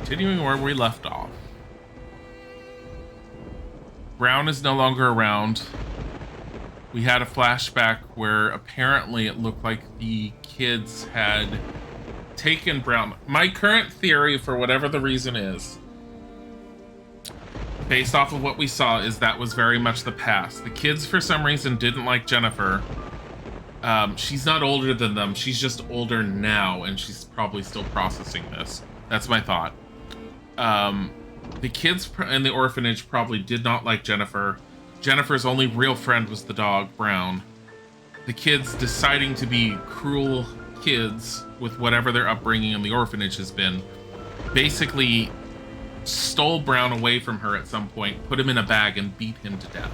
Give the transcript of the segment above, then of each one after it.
Continuing where we left off. Brown is no longer around. We had a flashback where apparently it looked like the kids had taken Brown. My current theory, for whatever the reason is, based off of what we saw, is that was very much the past. The kids, for some reason, didn't like Jennifer. She's not older than them. She's just older now, and she's probably still processing this. That's my thought. The kids in the orphanage probably did not like Jennifer. Jennifer's only real friend was the dog, Brown. The kids deciding to be cruel kids with whatever their upbringing in the orphanage has been, basically stole Brown away from her at some point, put him in a bag, and beat him to death.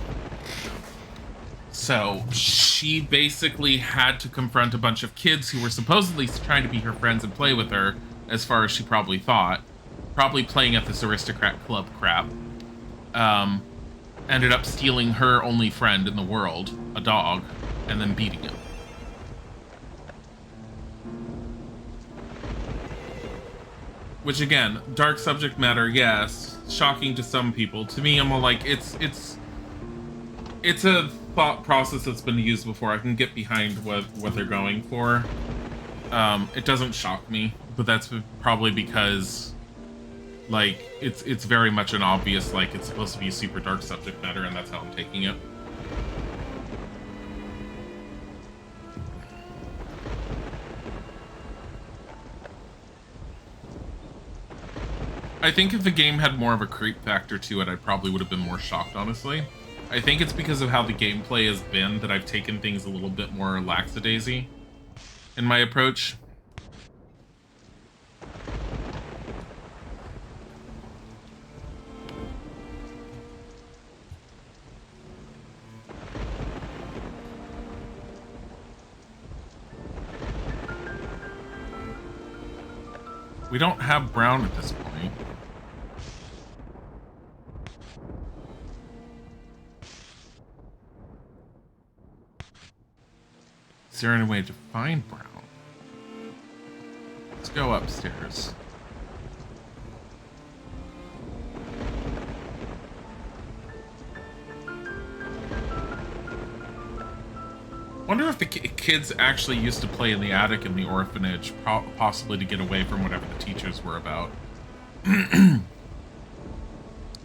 So she basically had to confront a bunch of kids who were supposedly trying to be her friends and play with her, as far as she probably thought. Probably playing at this aristocrat club crap. Ended up stealing her only friend in the world, a dog, and then beating him. Which again, dark subject matter, yes. Shocking to some people. To me, I'm all like, it's a thought process that's been used before. I can get behind what they're going for. It doesn't shock me, but that's probably because, like, it's very much an obvious, like, it's supposed to be a super dark subject matter, and that's how I'm taking it. I think if the game had more of a creep factor to it, I probably would have been more shocked, honestly. I think it's because of how the gameplay has been that I've taken things a little bit more lackadaisy in my approach. We don't have Brown at this point. Is there any way to find Brown? Let's go upstairs. Wonder if the kids actually used to play in the attic in the orphanage, possibly to get away from whatever the teachers were about.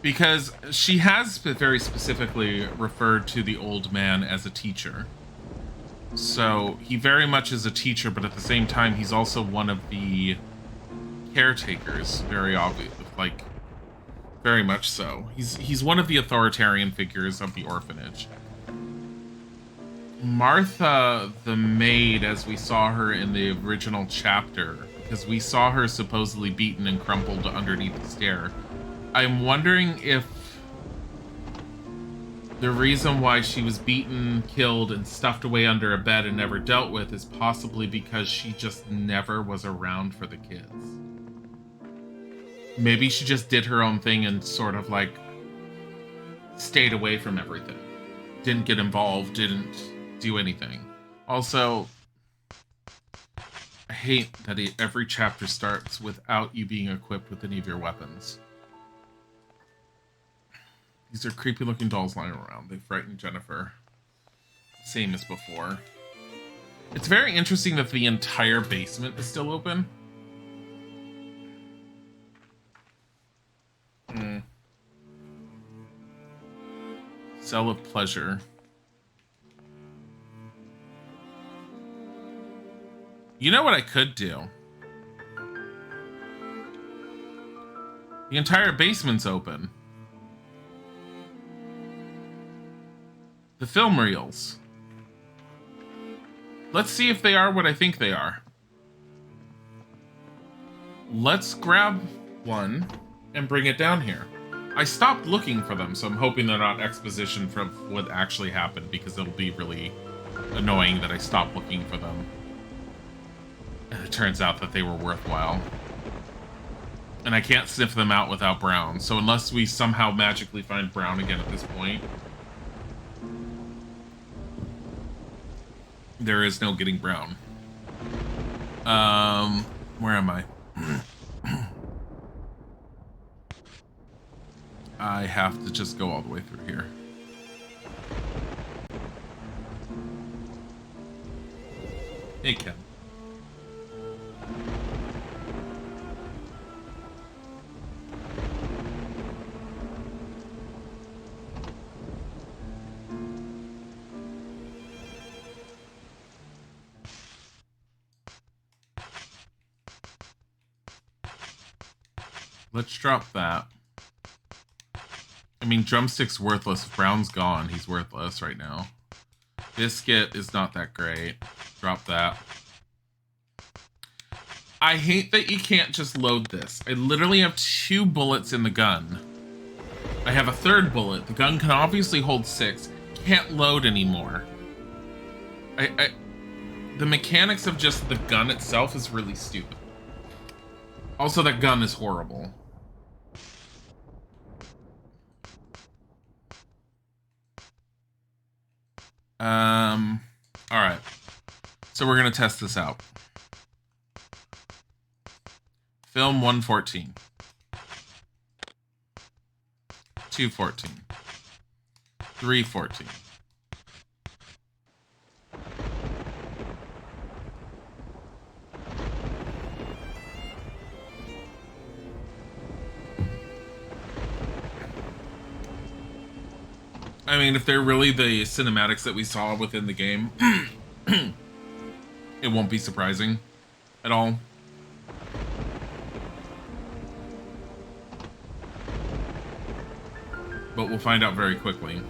Because she has very specifically referred to the old man as a teacher. So he very much is a teacher, but at the same time, he's also one of the caretakers. Very obvious, like, very much so. He's one of the authoritarian figures of the orphanage. Martha, the maid, as we saw her in the original chapter, because we saw her supposedly beaten and crumpled underneath the stair. I'm wondering if the reason why she was beaten, killed, and stuffed away under a bed and never dealt with is possibly because she just never was around for the kids. Maybe she just did her own thing and sort of like stayed away from everything. Didn't get involved, didn't do anything. Also, I hate that every chapter starts without you being equipped with any of your weapons. These are creepy looking dolls lying around. They frightened Jennifer. Same as before. It's very interesting that the entire basement is still open. Cell of Pleasure. You know what I could do? The entire basement's open. The film reels. Let's see if they are what I think they are. Let's grab one and bring it down here. I stopped looking for them, so I'm hoping they're not exposition from what actually happened, because it'll be really annoying that I stopped looking for them. And it turns out that they were worthwhile. And I can't sniff them out without Brown, so unless we somehow magically find Brown again at this point, there is no getting Brown. Where am I? I have to just go all the way through here. Hey, Ken. Let's drop that. I mean, Drumstick's worthless. If Brown's gone, he's worthless right now. Biscuit is not that great. Drop that. I hate that you can't just load this. I literally have 2 bullets in the gun. I have a 3rd bullet. The gun can obviously hold 6. Can't load anymore. The mechanics of just the gun itself is really stupid. Also, that gun is horrible. Alright. So we're gonna test this out. Film 114. 214. 314. I mean, if they're really the cinematics that we saw within the game, it won't be surprising at all. But we'll find out very quickly.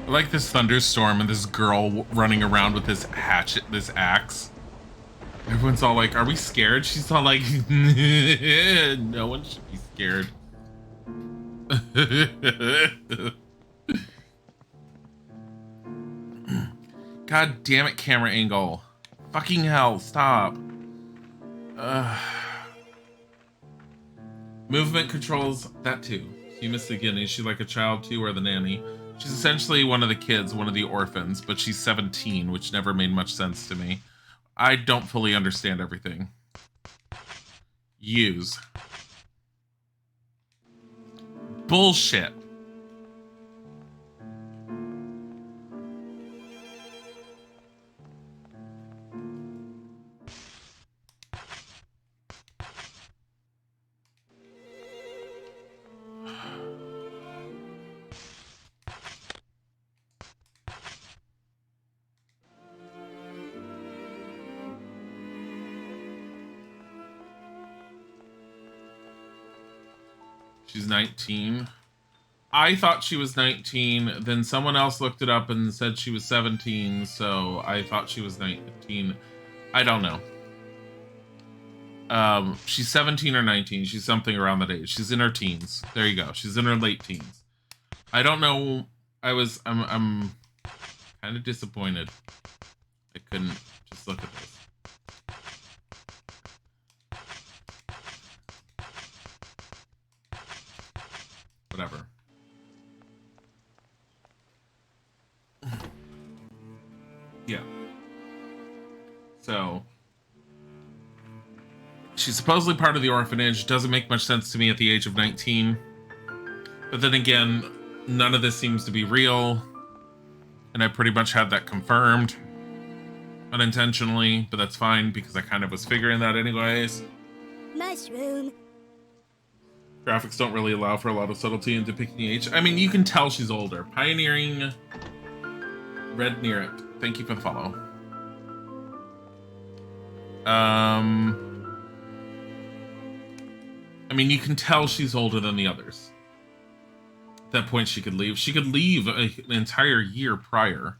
I like this thunderstorm and this girl running around with this hatchet, this axe. Everyone's all like, are we scared? She's all like, no one should be scared. God damn it, camera angle. Fucking hell, stop. Movement controls, that too. You missed again. Is she like a child too, or the nanny? She's essentially one of the kids, one of the orphans, but she's 17, which never made much sense to me. I don't fully understand everything. Use. Bullshit. She's 19. I thought she was 19. Then someone else looked it up and said she was 17. So I thought she was 19. I don't know. She's 17 or 19. She's something around that age. She's in her teens. There you go. She's in her late teens. I don't know. I'm kind of disappointed. I couldn't just look at this. Whatever. Yeah. So, she's supposedly part of the orphanage. Doesn't make much sense to me at the age of 19. But then again, none of this seems to be real. And I pretty much had that confirmed. Unintentionally, but that's fine because I kind of was figuring that anyways. Mushroom. Graphics don't really allow for a lot of subtlety in depicting age. I mean, you can tell she's older. Pioneering Red near it. Thank you for the follow. I mean, you can tell she's older than the others. At that point, she could leave. She could leave an entire year prior.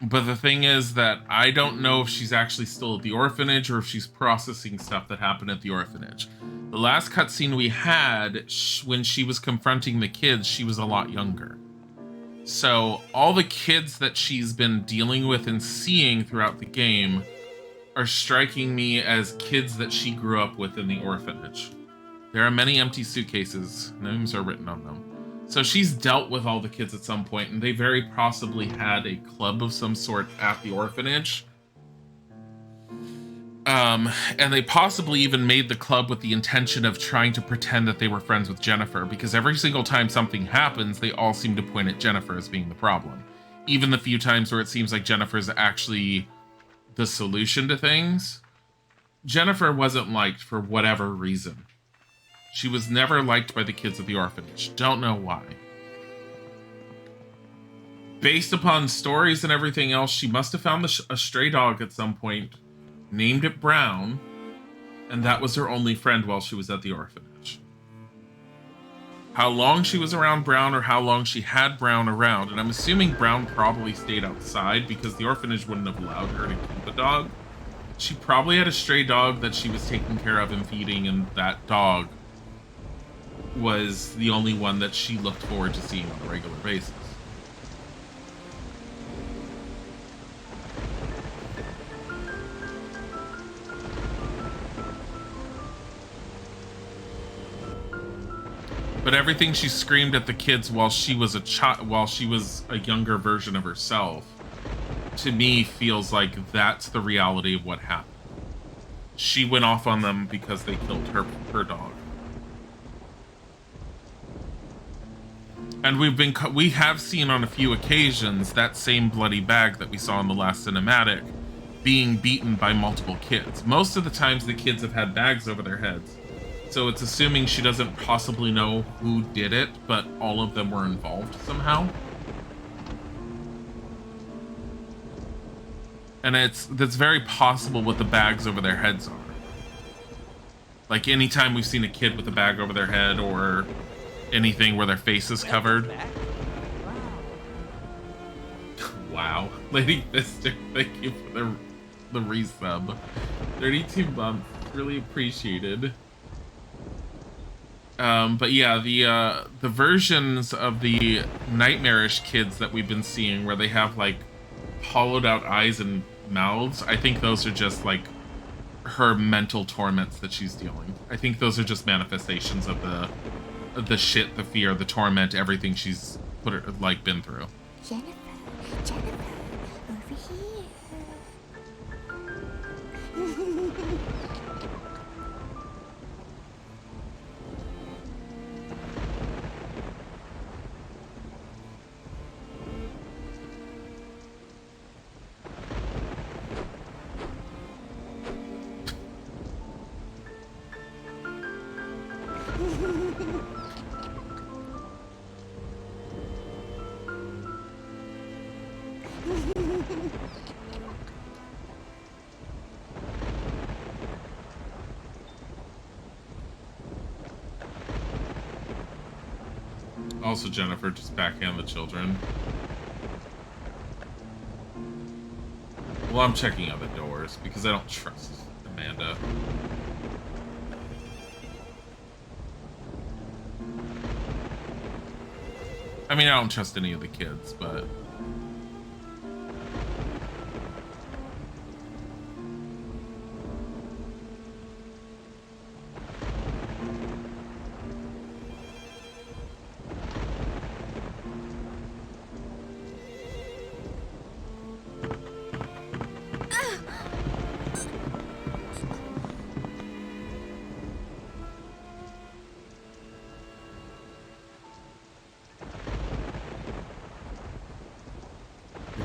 But the thing is that I don't know if she's actually still at the orphanage or if she's processing stuff that happened at the orphanage. The last cutscene we had, when she was confronting the kids, she was a lot younger. So all the kids that she's been dealing with and seeing throughout the game are striking me as kids that she grew up with in the orphanage. There are many empty suitcases. Names are written on them. So she's dealt with all the kids at some point, and they very possibly had a club of some sort at the orphanage. And they possibly even made the club with the intention of trying to pretend that they were friends with Jennifer, because every single time something happens, they all seem to point at Jennifer as being the problem. Even the few times where it seems like Jennifer's actually the solution to things, Jennifer wasn't liked for whatever reason. She was never liked by the kids at the orphanage. Don't know why. Based upon stories and everything else, she must have found a stray dog at some point, named it Brown, and that was her only friend while she was at the orphanage. How long she was around Brown or how long she had Brown around, and I'm assuming Brown probably stayed outside because the orphanage wouldn't have allowed her to keep a dog. She probably had a stray dog that she was taking care of and feeding, and that dog was the only one that she looked forward to seeing on a regular basis. But everything she screamed at the kids while she was a younger version of herself, to me feels like that's the reality of what happened. She went off on them because they killed her dog. And we have seen on a few occasions that same bloody bag that we saw in the last cinematic being beaten by multiple kids. Most of the times the kids have had bags over their heads. So it's assuming she doesn't possibly know who did it, but all of them were involved somehow. And that's very possible what the bags over their heads are. Like anytime we've seen a kid with a bag over their head or anything where their face is covered. Wow. Lady Fister, thank you for the resub. 32 months. Really appreciated. But yeah, the versions of the nightmarish kids that we've been seeing where they have like hollowed out eyes and mouths, I think those are just like her mental torments that she's dealing. I think those are just manifestations of the shit, the fear, the torment, everything she's been through. Jennifer, over here. Also, Jennifer, just backhand the children. Well, I'm checking out the doors because I don't trust Amanda. I mean, I don't trust any of the kids, but...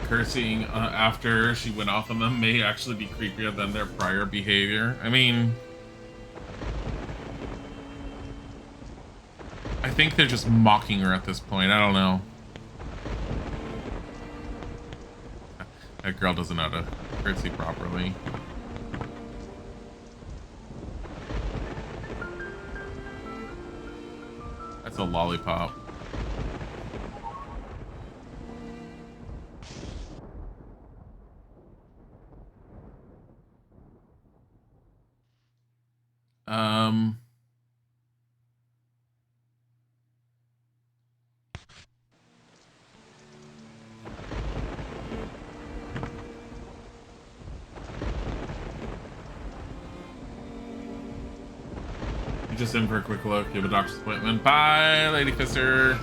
Cursing after she went off on them may actually be creepier than their prior behavior. I mean, I think they're just mocking her at this point. I don't know. That girl doesn't know how to curtsy properly. That's a lollipop. just in for a quick look. You have a doctor's appointment. Bye, Lady Fisser.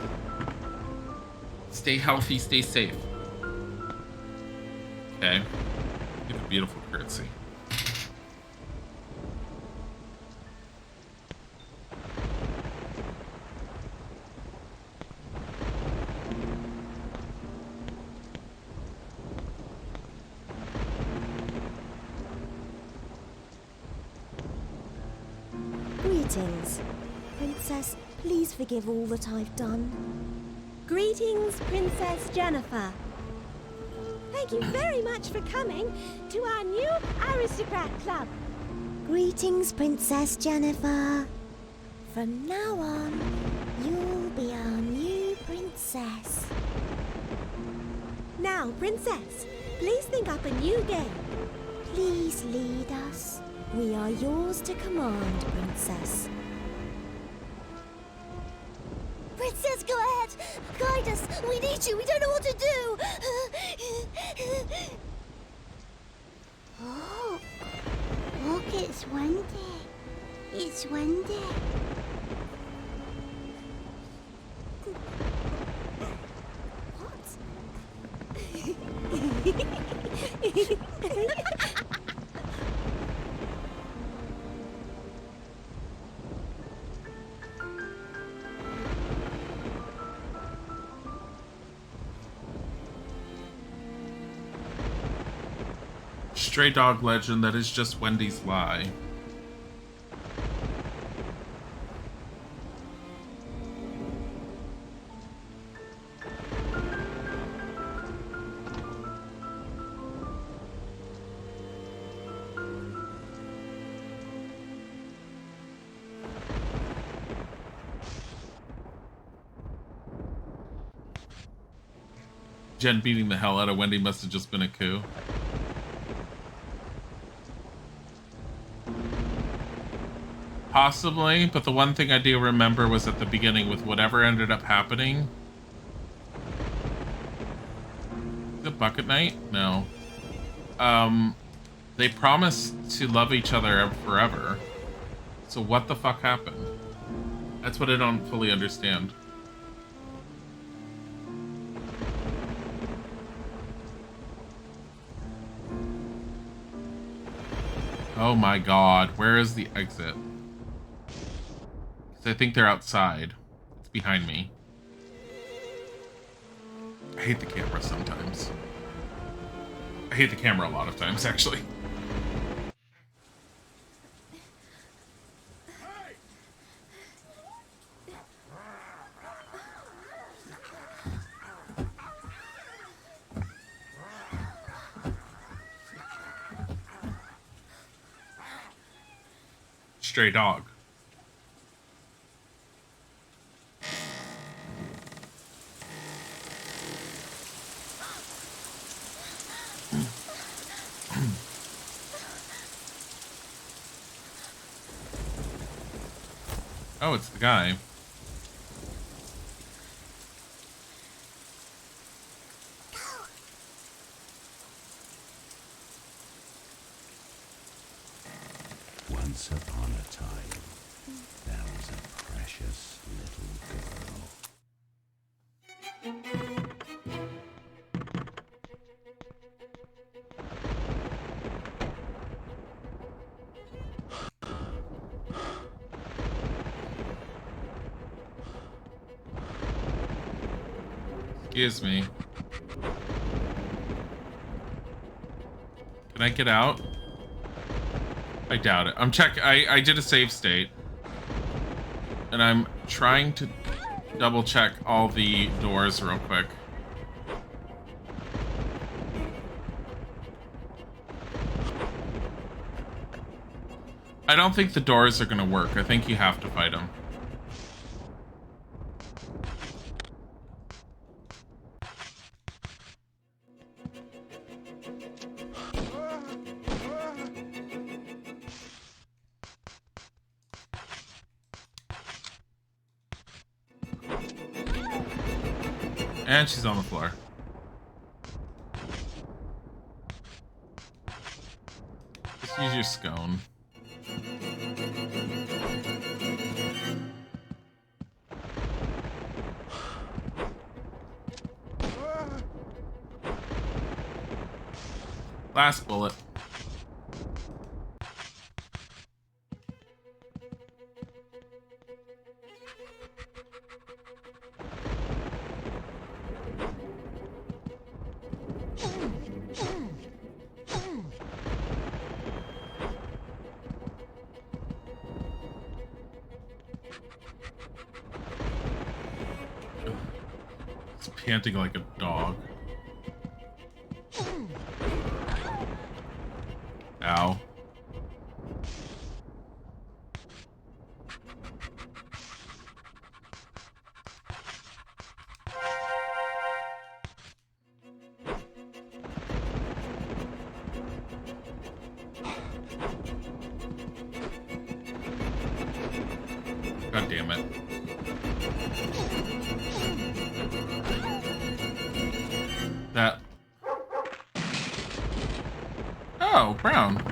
Stay healthy, stay safe. Okay. Give a beautiful curtsy. Greetings. Princess, please forgive all that I've done. Greetings, Princess Jennifer. Thank you very much for coming to our new aristocrat club. Greetings, Princess Jennifer. From now on, you'll be our new princess. Now, Princess, please think up a new game. Please lead us. We are yours to command, Princess. Princess, go ahead! Guide us! We need you! We don't know what to do! Oh, look, it's windy. It's windy. Stray dog legend that is just Wendy's lie. Jen beating the hell out of Wendy must have just been a coup. Possibly, but the one thing I do remember was at the beginning with whatever ended up happening. The bucket night? No. They promised to love each other forever. So what the fuck happened? That's what I don't fully understand. Oh my god, where is the exit? I think they're outside. It's behind me. I hate the camera sometimes. I hate the camera a lot of times, actually. Stray dog. Oh, it's the guy. Once upon a time, there was a precious little girl. Excuse me. Can I get out? I doubt it. I did a save state. And I'm trying to double check all the doors real quick. I don't think the doors are gonna work. I think you have to fight them. And she's on the floor. Just use your scone. Last bullet. It's panting like a dog. Ow. God damn it. That. Oh, Brown.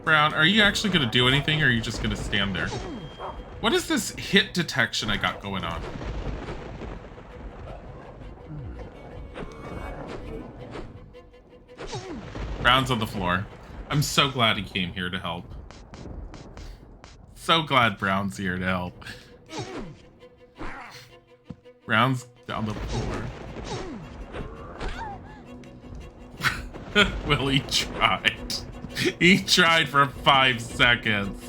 Brown, are you actually going to do anything, or are you just going to stand there? What is this hit detection I got going on? Brown's on the floor. I'm so glad he came here to help. So glad Brown's here to help. Brown's on the floor. Well, he tried. He tried for 5 seconds.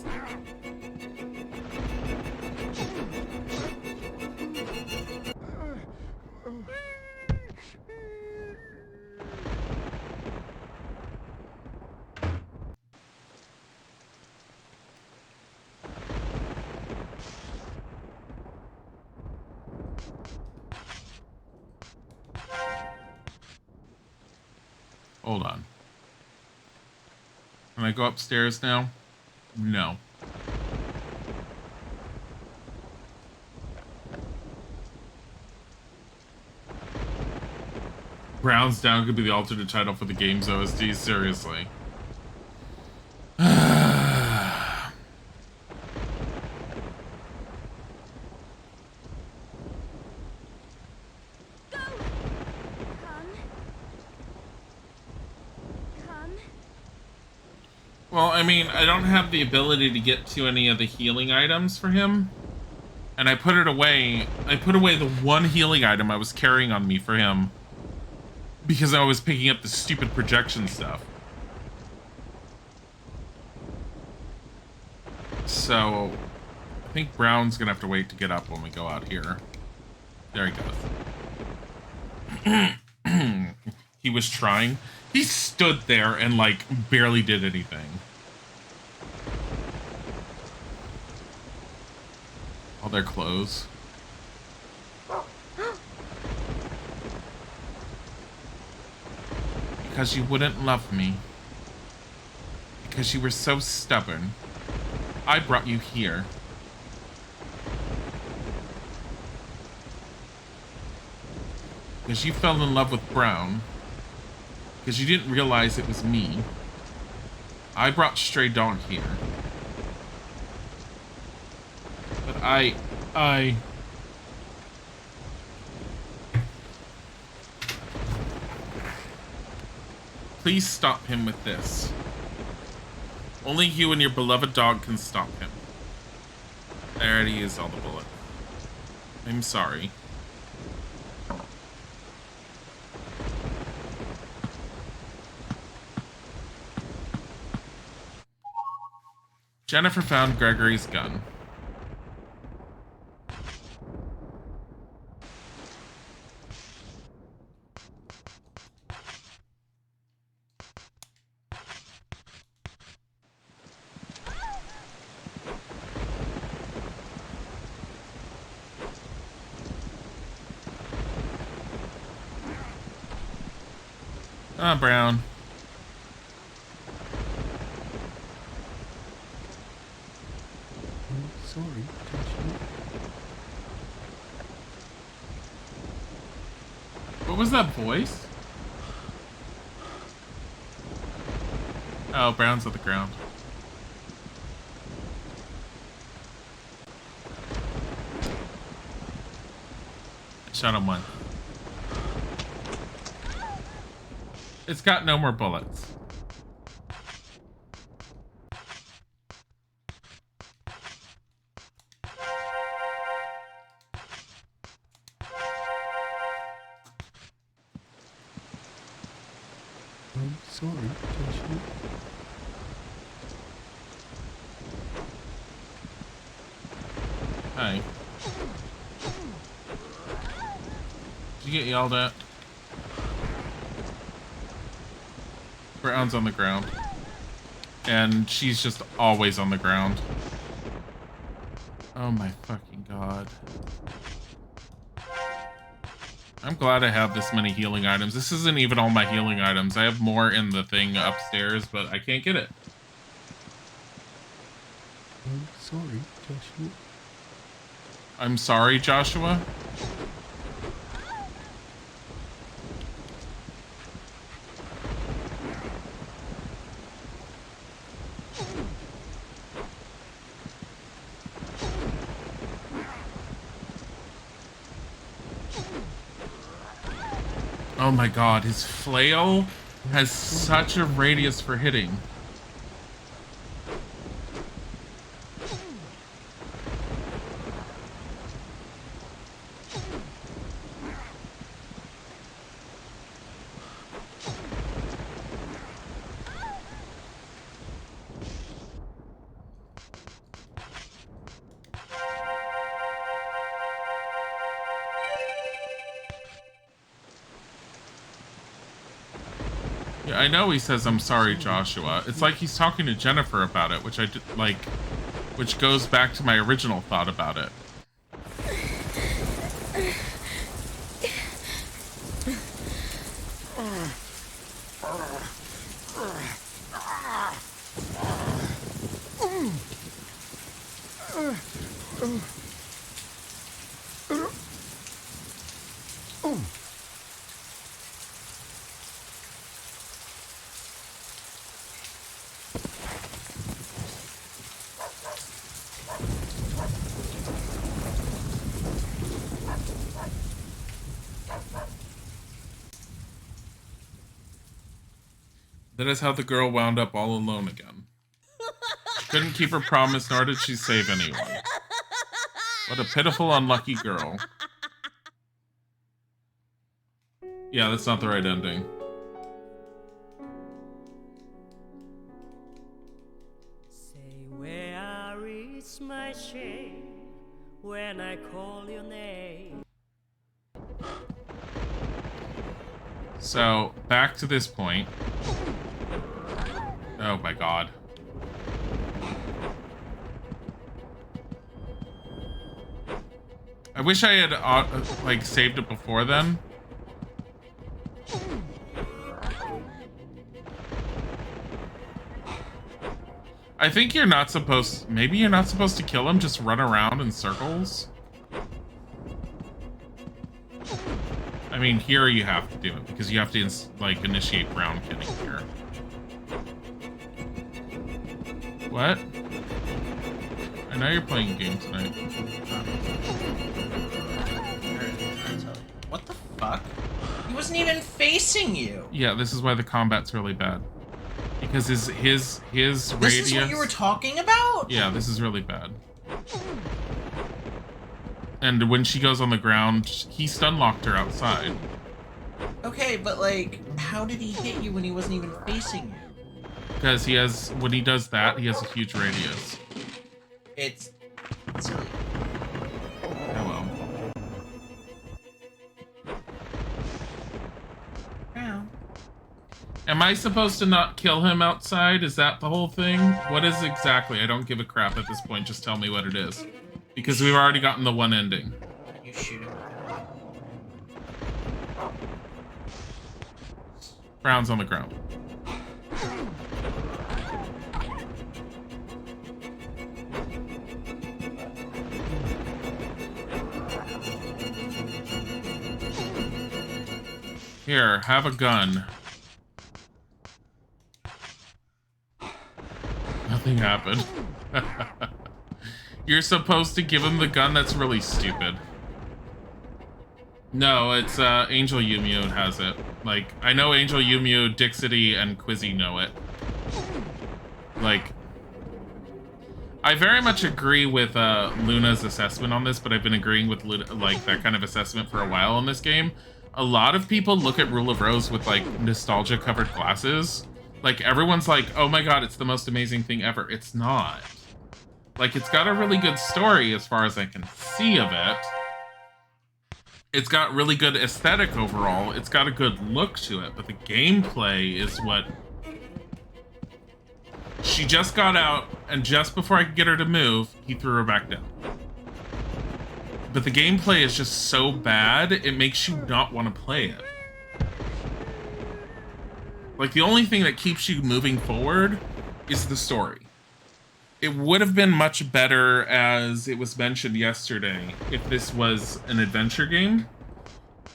Hold on. Can I go upstairs now? No. Brown's Down could be the alternate title for the game's OST, seriously. Well, I mean, I don't have the ability to get to any of the healing items for him. And I put it away. I put away the one healing item I was carrying on me for him. Because I was picking up the stupid projection stuff. So, I think Brown's gonna have to wait to get up when we go out here. There he goes. He was trying. He stood there and, like, barely did anything. All their clothes. Because you wouldn't love me. Because you were so stubborn. I brought you here. Because you fell in love with Brown. Because you didn't realize it was me. I brought Stray Dog here. But I... Please stop him with this. Only you and your beloved dog can stop him. I already used all the bullets. I'm sorry. Jennifer found Gregory's gun. Ah, Brown. Sorry, What was that voice? Oh, Brown's on the ground. Shot him one. It's got no more bullets. I'm sorry, Joshua. Hi. Did you get yelled at? Brown's on the ground. And she's just always on the ground. Oh my fucking god. I'm glad I have this many healing items. This isn't even all my healing items. I have more in the thing upstairs, but I can't get it. I'm sorry, Joshua. I'm sorry, Joshua. Oh my god, his flail has such a radius for hitting. Yeah, I know he says, I'm sorry, Joshua. It's like he's talking to Jennifer about it, which I did, like, which goes back to my original thought about it. That is how the girl wound up all alone again. She couldn't keep her promise, nor did she save anyone. What a pitiful, unlucky girl. Yeah, that's not the right ending. Say, where is my shame when I call your name? So, back to this point. Oh my god. I wish I had, like, saved it before then. I think you're not supposed... Maybe you're not supposed to kill him, just run around in circles. I mean, here you have to do it, because you have to, like, initiate brown killing here. What? I know you're playing a game tonight. What the fuck? He wasn't even facing you. Yeah, this is why the combat's really bad. Because his radius... This is what you were talking about? Yeah, this is really bad. And when she goes on the ground, he stun locked her outside. Okay, but like, how did he hit you when he wasn't even facing you? Because he has, when he does that, he has a huge radius. It's silly. Oh well. Yeah. Am I supposed to not kill him outside? Is that the whole thing? What is exactly? I don't give a crap at this point. Just tell me what it is. Because we've already gotten the one ending. You shoot him. Brown's on the ground. Here, have a gun. Nothing happened. You're supposed to give him the gun? That's really stupid. No, it's Angel Yumiu has it. Like, I know Angel Yumiu, Dixity, and Quizzy know it. Like, I very much agree with Luna's assessment on this, but I've been agreeing with like that kind of assessment for a while in this game. A lot of people look at Rule of Rose with like nostalgia covered glasses. Like everyone's like, oh my god, it's the most amazing thing ever. It's not. Like, it's got a really good story as far as I can see of it. It's got really good aesthetic overall. It's got a good look to it, but the gameplay is what... She just got out, and just before I could get her to move, he threw her back down. But the gameplay is just so bad, it makes you not want to play it. Like, the only thing that keeps you moving forward is the story. It would have been much better, as it was mentioned yesterday, if this was an adventure game.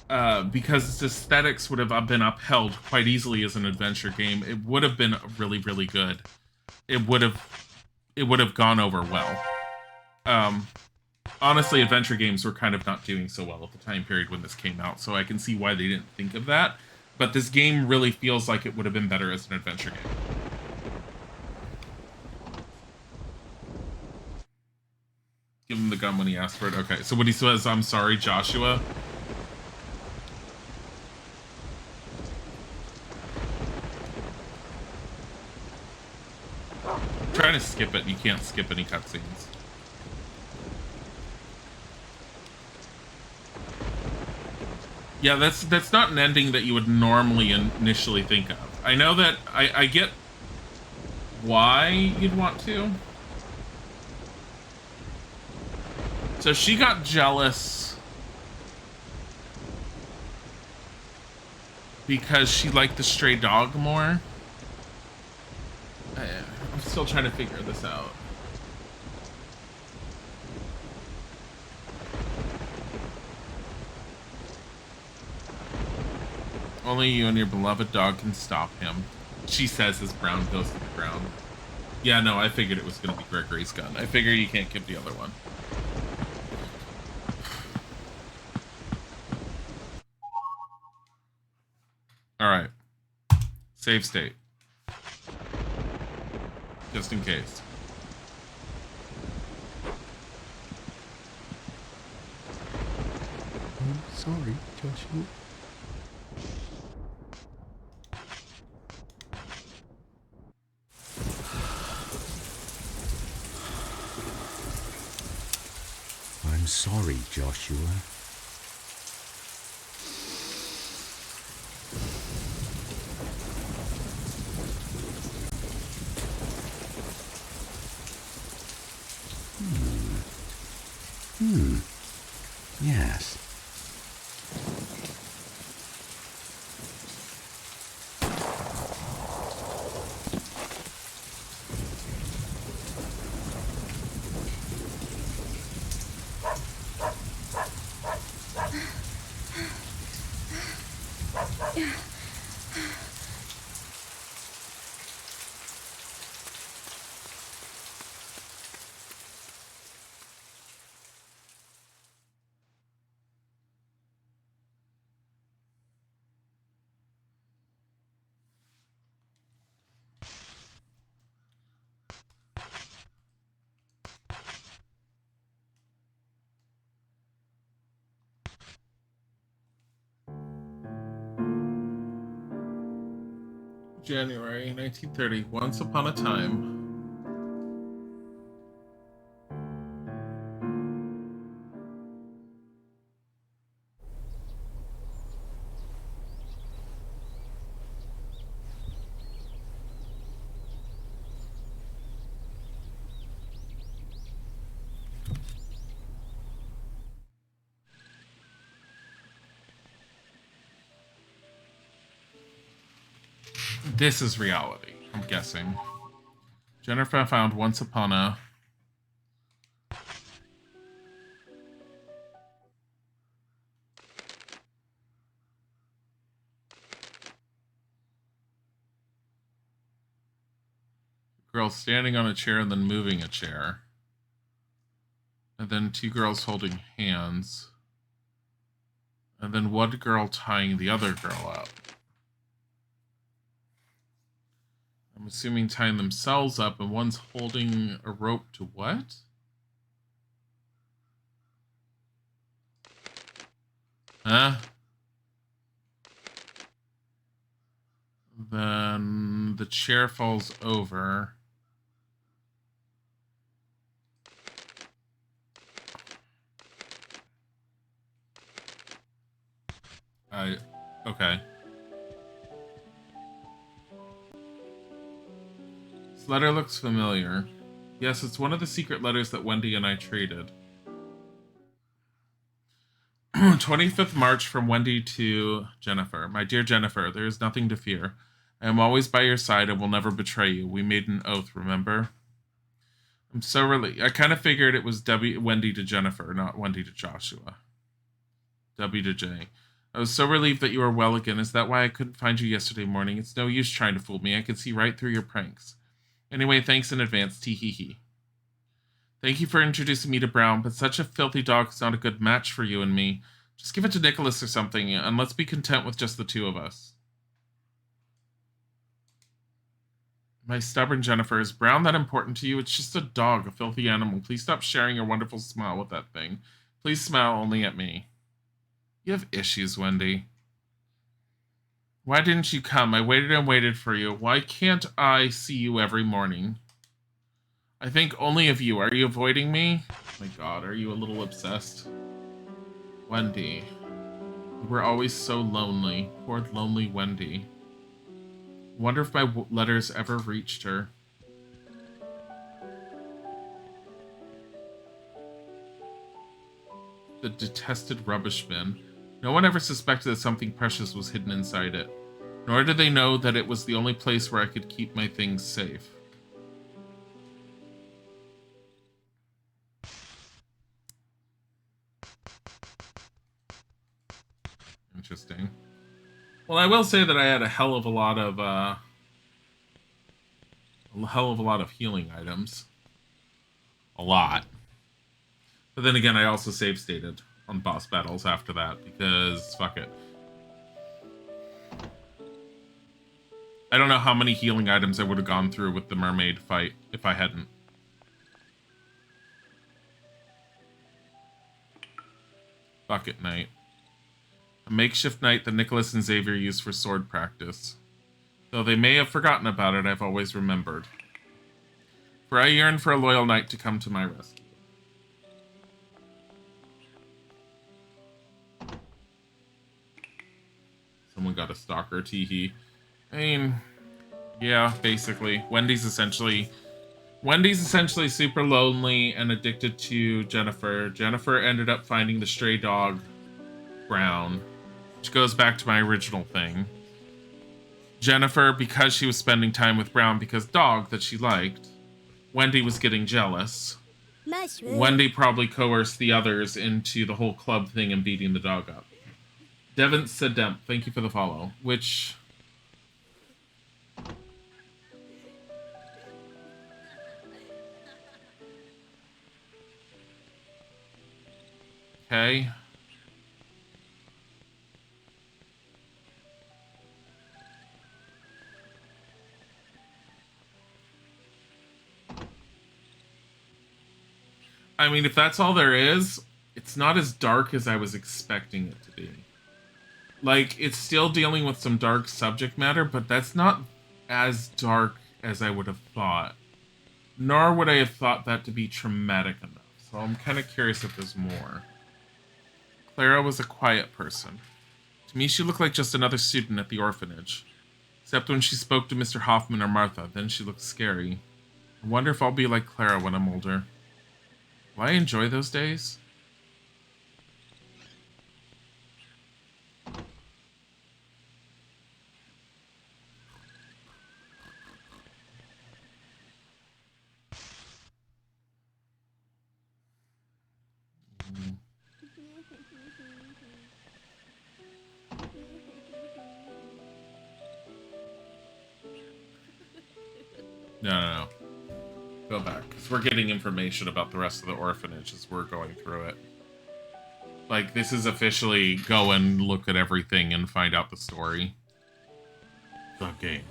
Because its aesthetics would have been upheld quite easily as an adventure game. It would have been really, really good. It would have gone over well. Honestly, adventure games were kind of not doing so well at the time period when this came out, so I can see why they didn't think of that. But this game really feels like it would have been better as an adventure game. Give him the gun when he asked for it. Okay, so when he says, I'm sorry, Joshua. Trying to skip it, you can't skip any cutscenes. Yeah, that's not an ending that you would normally initially think of. I know that I get why you'd want to. So she got jealous because she liked the stray dog more. I'm still trying to figure this out. Only you and your beloved dog can stop him, she says as Brown goes to the ground. Yeah, no, I figured it was going to be Gregory's gun. I figure you can't give the other one. Alright. Save state. Just in case. I'm sorry, Joshua. I'm sorry, Joshua. Yes. January 1930, once upon a time. This is reality, I'm guessing. Jennifer found once upon a... girl standing on a chair and then moving a chair. And then 2 girls holding hands. And then 1 girl tying the other girl up. I'm assuming tying themselves up, and one's holding a rope to what? Huh? Then the chair falls over. Okay. This letter looks familiar. Yes, it's one of the secret letters that Wendy and I traded. 25th March from Wendy to Jennifer. My dear Jennifer, there is nothing to fear. I am always by your side and will never betray you. We made an oath, remember? I'm so relieved. I kind of figured it was Wendy to Jennifer, not Wendy to Joshua. W to J. I was so relieved that you are well again. Is that why I couldn't find you yesterday morning? It's no use trying to fool me. I could see right through your pranks. Anyway, thanks in advance. Tee-hee-hee. Thank you for introducing me to Brown, but such a filthy dog is not a good match for you and me. Just give it to Nicholas or something, and let's be content with just the 2 of us. My stubborn Jennifer, is Brown that important to you? It's just a dog, a filthy animal. Please stop sharing your wonderful smile with that thing. Please smile only at me. You have issues, Wendy. Why didn't you come? I waited and waited for you. Why can't I see you every morning? I think only of you. Are you avoiding me? Oh my God, are you a little obsessed? Wendy. We're always so lonely. Poor lonely Wendy. Wonder if my letters ever reached her. The detested rubbish bin. No one ever suspected that something precious was hidden inside it. Nor did they know that it was the only place where I could keep my things safe. Interesting. Well, I will say that I had a hell of a lot of healing items. A lot. But then again, I also save stated on boss battles after that, because fuck it. I don't know how many healing items I would have gone through with the mermaid fight if I hadn't. Bucket Knight. A makeshift knight that Nicholas and Xavier used for sword practice. Though they may have forgotten about it, I've always remembered. For I yearn for a loyal knight to come to my rescue. Someone got a stalker, teehee. I mean, yeah, basically. Wendy's essentially super lonely and addicted to Jennifer. Jennifer ended up finding the stray dog, Brown, which goes back to my original thing. Jennifer, because she was spending time with Brown because dog that she liked, Wendy was getting jealous. Wendy probably coerced the others into the whole club thing and beating the dog up. Devin Sedemp, thank you for the follow. Which... Okay. I mean, if that's all there is, it's not as dark as I was expecting it to be. Like, it's still dealing with some dark subject matter, but that's not as dark as I would have thought. Nor would I have thought that to be traumatic enough. So I'm kind of curious if there's more. Clara was a quiet person. To me, she looked like just another student at the orphanage. Except when she spoke to Mr. Hoffman or Martha, then she looked scary. I wonder if I'll be like Clara when I'm older. Will I enjoy those days? No. Go back, because we're getting information about the rest of the orphanage as we're going through it. Like, this is officially go and look at everything and find out the story. The game.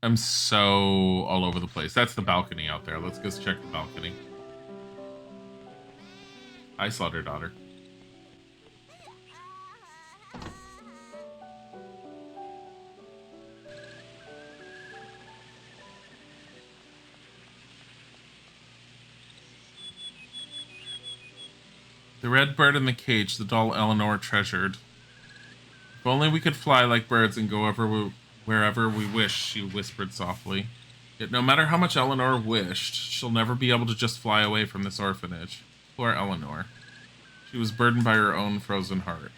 I'm so all over the place. That's the balcony out there. Let's go check the balcony. Hi, Slaughter Daughter. The red bird in the cage, the doll Eleanor treasured. If only we could fly like birds and go wherever we wish, she whispered softly. Yet no matter how much Eleanor wished, she'll never be able to just fly away from this orphanage. Poor Eleanor. She was burdened by her own frozen heart.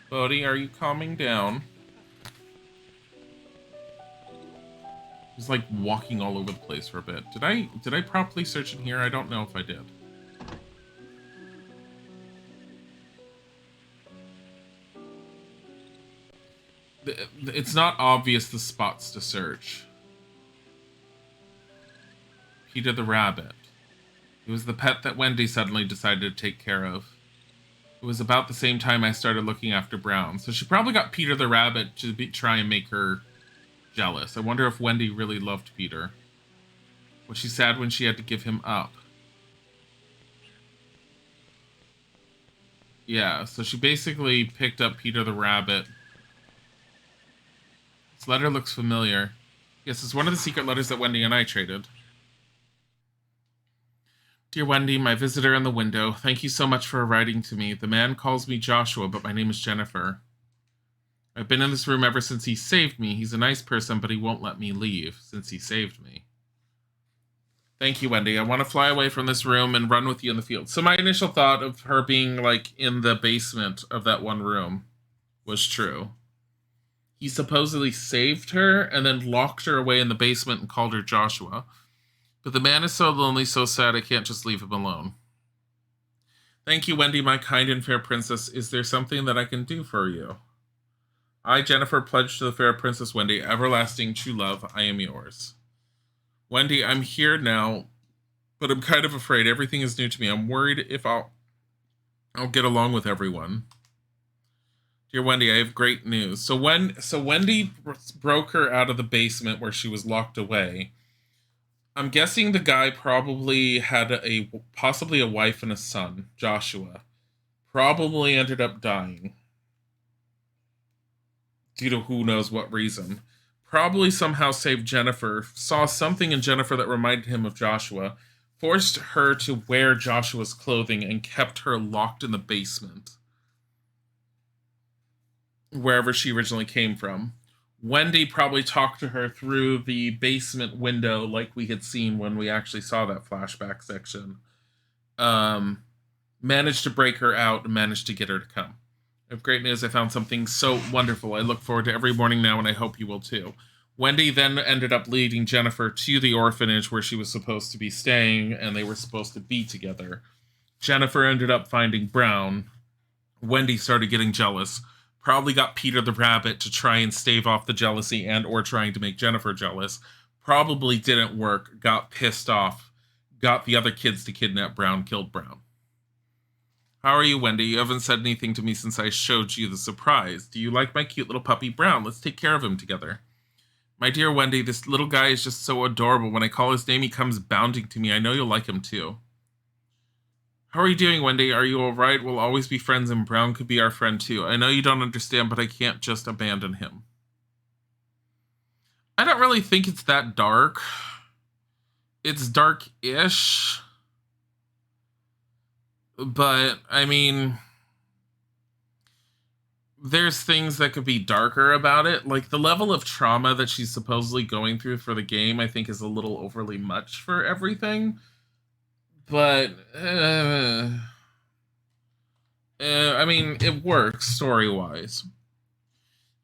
Bodhi, are you calming down? He's like walking all over the place for a bit. Did I properly search in here? I don't know if I did. It's not obvious the spots to search. Peter the rabbit. It was the pet that Wendy suddenly decided to take care of. It was about the same time I started looking after Brown, so she probably got Peter the rabbit to try and make her jealous. I wonder if Wendy really loved Peter. Was she sad when she had to give him up? Yeah, so she basically picked up Peter the rabbit. This letter looks familiar. Yes, it's one of the secret letters that Wendy and I traded. Dear Wendy, my visitor in the window, thank you so much for writing to me. The man calls me Joshua, but my name is Jennifer. I've been in this room ever since he saved me. He's a nice person, but he won't let me leave since he saved me. Thank you, Wendy. I want to fly away from this room and run with you in the field. So my initial thought of her being, like, in the basement of that one room was true. He supposedly saved her and then locked her away in the basement and called her Joshua. But the man is so lonely, so sad, I can't just leave him alone. Thank you, Wendy, my kind and fair princess. Is there something that I can do for you? I, Jennifer, pledge to the fair princess Wendy, everlasting true love, I am yours. Wendy, I'm here now, but I'm kind of afraid. Everything is new to me. I'm worried if I'll get along with everyone. Dear Wendy, I have great news. So Wendy broke her out of the basement where she was locked away. I'm guessing the guy probably had possibly a wife and a son, Joshua. Probably ended up dying. Due to who knows what reason. Probably somehow saved Jennifer, saw something in Jennifer that reminded him of Joshua, forced her to wear Joshua's clothing, and kept her locked in the basement. Wherever she originally came from. Wendy probably talked to her through the basement window like we had seen when we actually saw that flashback section. Managed to break her out and managed to get her to come. I have great news. I found something so wonderful. I look forward to every morning now, and I hope you will too. Wendy then ended up leading Jennifer to the orphanage where she was supposed to be staying, and they were supposed to be together. Jennifer ended up finding Brown. Wendy started getting jealous. Probably got Peter the rabbit to try and stave off the jealousy and or trying to make Jennifer jealous. Probably didn't work. Got pissed off. Got the other kids to kidnap Brown. Killed Brown. How are you, Wendy? You haven't said anything to me since I showed you the surprise. Do you like my cute little puppy Brown? Let's take care of him together. My dear Wendy, this little guy is just so adorable. When I call his name, he comes bounding to me. I know you'll like him too. How are you doing, Wendy? Are you all right? We'll always be friends, and Brown could be our friend too. I know you don't understand, but I can't just abandon him. I don't really think it's that dark. It's dark-ish. But, I mean, there's things that could be darker about it. Like, the level of trauma that she's supposedly going through for the game, I think, is a little overly much for everything. But, I mean, it works story-wise.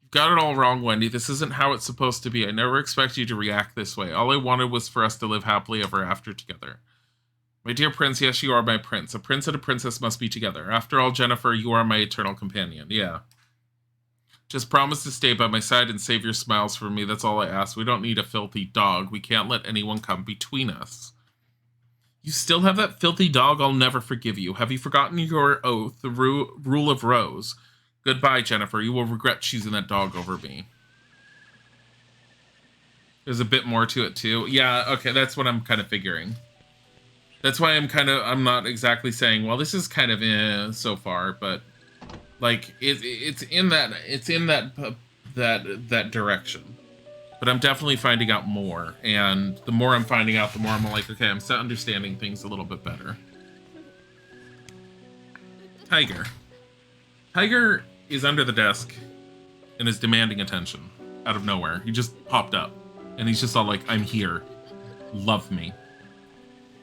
You've got it all wrong, Wendy. This isn't how it's supposed to be. I never expect you to react this way. All I wanted was for us to live happily ever after together. My dear prince, yes, you are my prince. A prince and a princess must be together. After all, Jennifer, you are my eternal companion. Yeah. Just promise to stay by my side and save your smiles for me. That's all I ask. We don't need a filthy dog. We can't let anyone come between us. You still have that filthy dog? I'll never forgive you. Have you forgotten your oath, the rule of Rose? Goodbye, Jennifer. You will regret choosing that dog over me. There's a bit more to it, too. Yeah, okay, that's what I'm kind of figuring. That's why I'm not exactly saying, well, this is kind of so far, but like it's in that direction. But I'm definitely finding out more, and the more I'm finding out, the more I'm like, okay, I'm understanding things a little bit better. Tiger is under the desk and is demanding attention out of nowhere. He just popped up, and he's just all like, I'm here. Love me.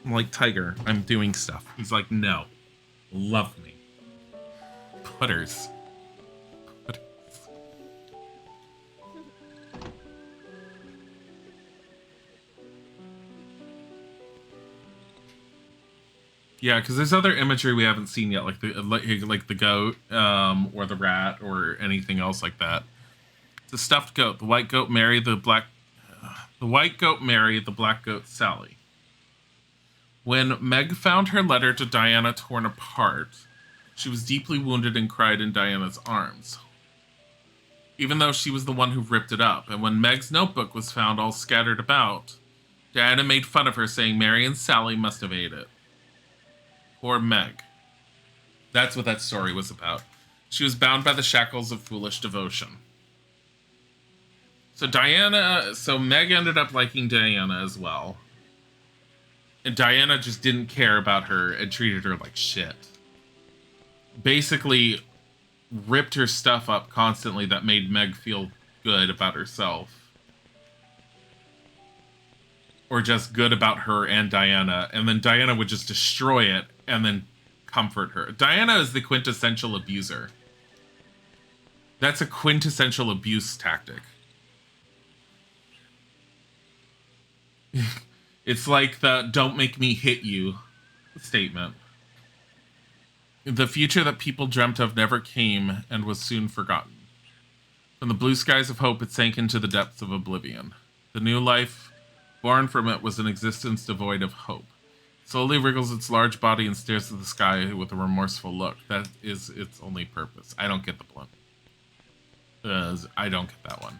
I'm like, Tiger, I'm doing stuff. He's like, no. Love me. Putters. Yeah, because there's other imagery we haven't seen yet, like the goat, or the rat, or anything else like that. It's a stuffed goat. The white goat Mary, the black goat Sally. When Meg found her letter to Diana torn apart, she was deeply wounded and cried in Diana's arms, even though she was the one who ripped it up. And when Meg's notebook was found all scattered about, Diana made fun of her, saying Mary and Sally must have ate it. Poor Meg. That's what that story was about. She was bound by the shackles of foolish devotion. So Meg ended up liking Diana as well. And Diana just didn't care about her and treated her like shit. Basically ripped her stuff up constantly that made Meg feel good about herself. Or just good about her and Diana. And then Diana would just destroy it and then comfort her. Diana is the quintessential abuser. That's a quintessential abuse tactic. It's like the "don't make me hit you" statement. The future that people dreamt of never came and was soon forgotten. From the blue skies of hope, it sank into the depths of oblivion. The new life born from it was an existence devoid of hope. It slowly wriggles its large body and stares at the sky with a remorseful look. That is its only purpose. I don't get the blunt. I don't get that one.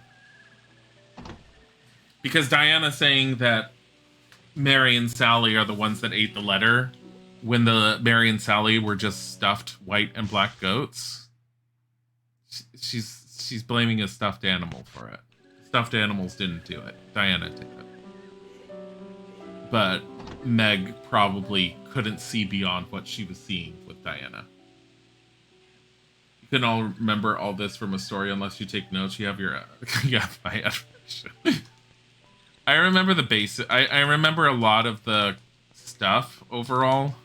Because Diana saying that Mary and Sally are the ones that ate the letter, when the Mary and Sally were just stuffed white and black goats. She's blaming a stuffed animal for it. Stuffed animals didn't do it. Diana did it. But Meg probably couldn't see beyond what she was seeing with Diana. You can all remember all this from a story unless you take notes. You have your my admiration. I remember the basic. I remember a lot of the stuff overall.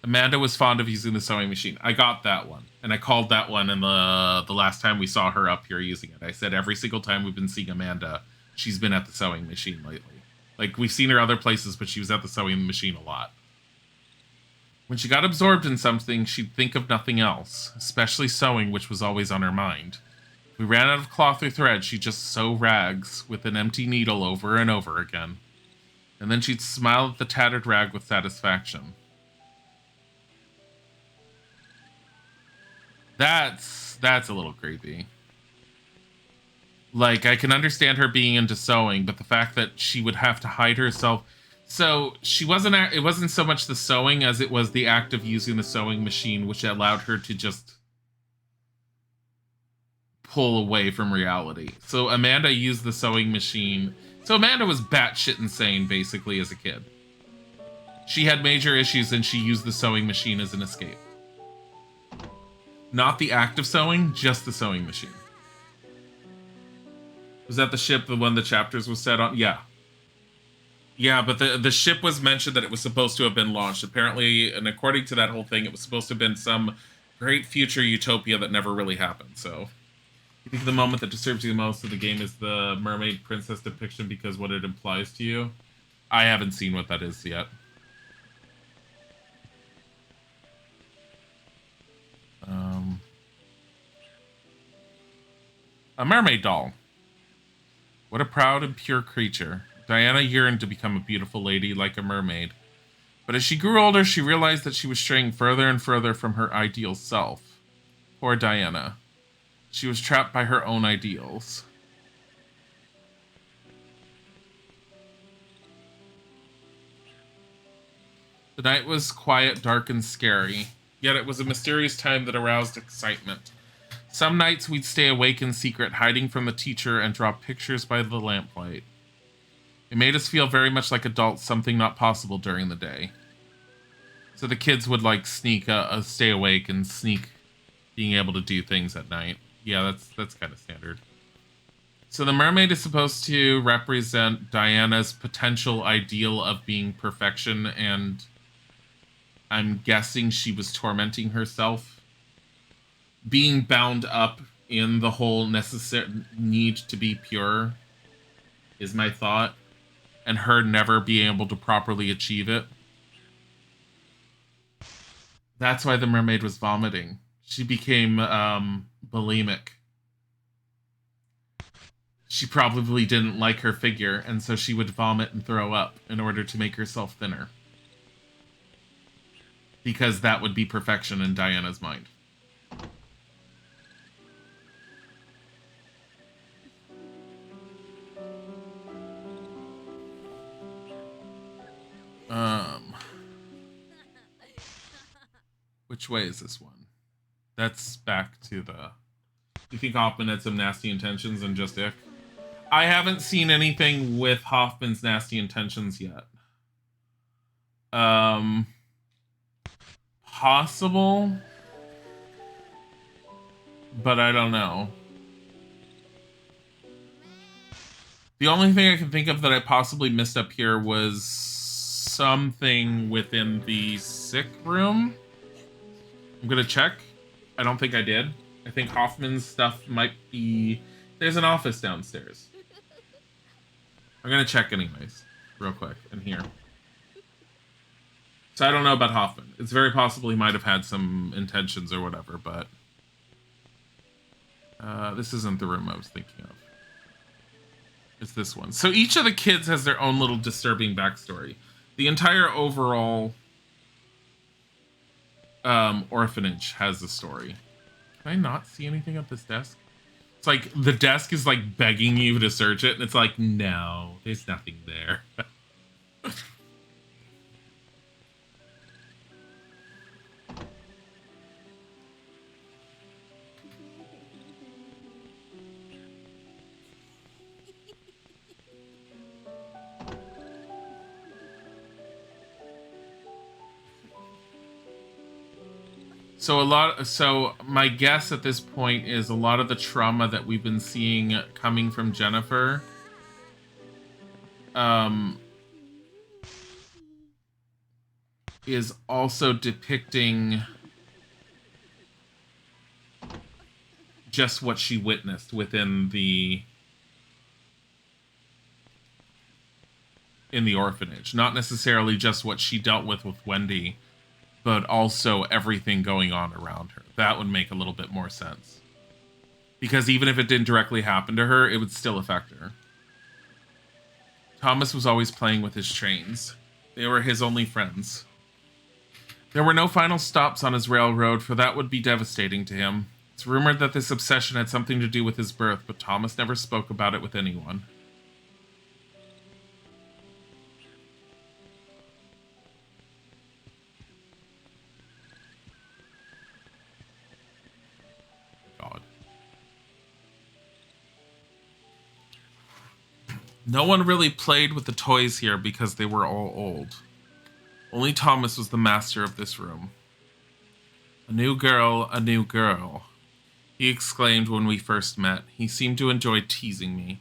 Amanda was fond of using the sewing machine. I got that one. And I called that one in the last time we saw her up here using it. I said every single time we've been seeing Amanda, she's been at the sewing machine lately. Like, we've seen her other places, but she was at the sewing machine a lot. When she got absorbed in something, she'd think of nothing else, especially sewing, which was always on her mind. If we ran out of cloth or thread, she'd just sew rags with an empty needle over and over again. And then she'd smile at the tattered rag with satisfaction. That's a little creepy. Like, I can understand her being into sewing, but the fact that she would have to hide herself. So it wasn't so much the sewing as it was the act of using the sewing machine, which allowed her to just pull away from reality. So Amanda used the sewing machine. So Amanda was batshit insane, basically, as a kid. She had major issues and she used the sewing machine as an escape. Not the act of sewing, just the sewing machine. Was that the ship, the one the chapters was set on? Yeah. Yeah, but the ship was mentioned that it was supposed to have been launched. Apparently, and according to that whole thing, it was supposed to have been some great future utopia that never really happened. So, you think the moment that disturbs you the most in the game is the mermaid princess depiction because what it implies to you? I haven't seen what that is yet. A mermaid doll. What a proud and pure creature. Diana yearned to become a beautiful lady like a mermaid. But as she grew older, she realized that she was straying further and further from her ideal self. Poor Diana. She was trapped by her own ideals. The night was quiet, dark, and scary, yet it was a mysterious time that aroused excitement. Some nights we'd stay awake in secret, hiding from the teacher and draw pictures by the lamplight. It made us feel very much like adults, something not possible during the day. So the kids would like sneak, stay awake and sneak being able to do things at night. Yeah, that's kind of standard. So the mermaid is supposed to represent Diana's potential ideal of being perfection, and I'm guessing she was tormenting herself. Being bound up in the whole necessary need to be pure is my thought, and her never being able to properly achieve it. That's why the mermaid was vomiting. She became bulimic. She probably didn't like her figure, and so she would vomit and throw up in order to make herself thinner. Because that would be perfection in Diana's mind. Which way is this one? That's back to the... You think Hoffman had some nasty intentions and just ick? I haven't seen anything with Hoffman's nasty intentions yet. Possible, but I don't know. The only thing I can think of that I possibly missed up here was something within the sick room. I'm gonna check. I don't think I did. I think Hoffman's stuff might be... There's an office downstairs. I'm gonna check anyways, real quick, in here. So I don't know about Hoffman. It's very possible he might have had some intentions or whatever, but... this isn't the room I was thinking of. It's this one. So each of the kids has their own little disturbing backstory. The entire overall orphanage has a story. Can I not see anything at this desk? It's like the desk is like begging you to search it, and it's like, no, there's nothing there. So my guess at this point is a lot of the trauma that we've been seeing coming from Jennifer is also depicting just what she witnessed within in the orphanage, not necessarily just what she dealt with Wendy, but also everything going on around her. That would make a little bit more sense. Because even if it didn't directly happen to her, it would still affect her. Thomas was always playing with his trains. They were his only friends. There were no final stops on his railroad, for that would be devastating to him. It's rumored that this obsession had something to do with his birth, but Thomas never spoke about it with anyone. No one really played with the toys here because they were all old. Only Thomas was the master of this room. A new girl, he exclaimed when we first met. He seemed to enjoy teasing me.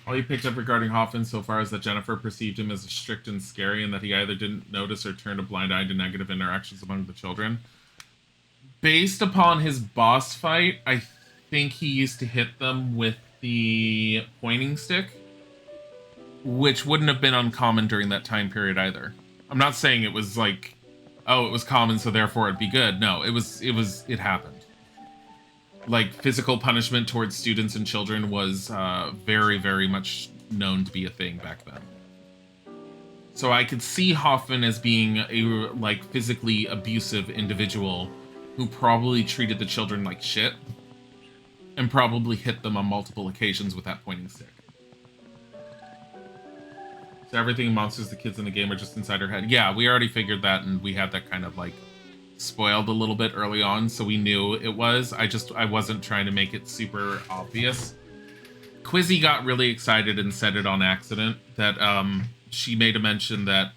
All you picked up regarding Hoffman so far is that Jennifer perceived him as strict and scary, and that he either didn't notice or turned a blind eye to negative interactions among the children. Based upon his boss fight, I think he used to hit them with the pointing stick, which wouldn't have been uncommon during that time period either. I'm not saying it was like, oh, it was common, so therefore it'd be good. No, it happened. Like, physical punishment towards students and children was very, very much known to be a thing back then. So I could see Hoffman as being a, like, physically abusive individual who probably treated the children like shit and probably hit them on multiple occasions with that pointing stick. So everything monsters the kids in the game are just inside her head. Yeah, we already figured that, and we had that kind of, like, spoiled a little bit early on, so we knew it was. I wasn't trying to make it super obvious. Quizzy got really excited and said it on accident, that she made a mention that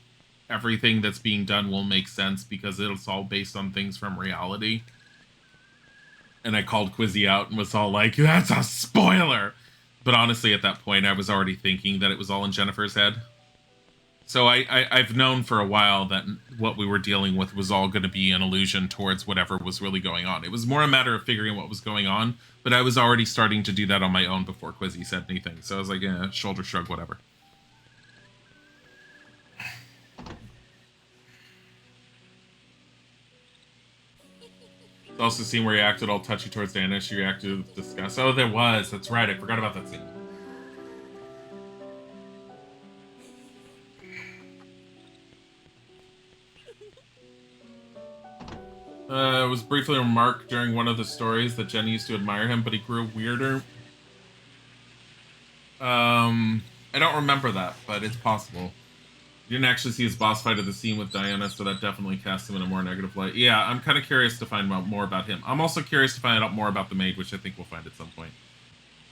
everything that's being done will make sense because it's all based on things from reality. And I called Quizzy out and was all like, that's a spoiler! But honestly, at that point, I was already thinking that it was all in Jennifer's head. So I've known for a while that what we were dealing with was all going to be an allusion towards whatever was really going on. It was more a matter of figuring what was going on, but I was already starting to do that on my own before Quizzy said anything. So I was like, yeah, shoulder shrug, whatever. It's also a scene where he acted all touchy towards Diana. She reacted with disgust. Oh, there was. That's right. I forgot about that scene. It was briefly remarked during one of the stories that Jenny used to admire him, but he grew weirder. I don't remember that, but it's possible. You didn't actually see his boss fight of the scene with Diana, so that definitely casts him in a more negative light. Yeah, I'm kind of curious to find out more about him. I'm also curious to find out more about the maid, which I think we'll find at some point.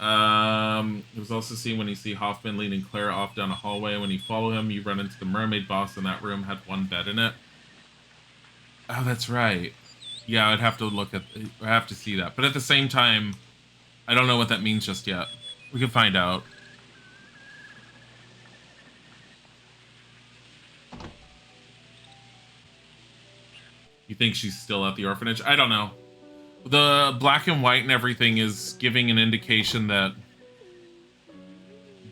It was also seen when you see Hoffman leading Clara off down a hallway. When you follow him, you run into the mermaid boss, and that room had one bed in it. Oh, that's right. Yeah, I'd have to I have to see that. But at the same time, I don't know what that means just yet. We can find out. You think she's still at the orphanage? I don't know. The black and white and everything is giving an indication that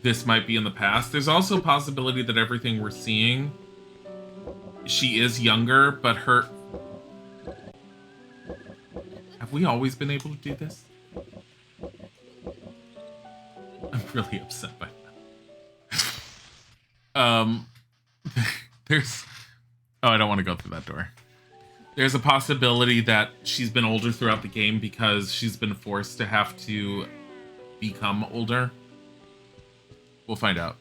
this might be in the past. There's also a possibility that everything we're seeing, she is younger, but her... Have we always been able to do this? I'm really upset by that. There's... Oh, I don't want to go through that door. There's a possibility that she's been older throughout the game because she's been forced to have to become older. We'll find out.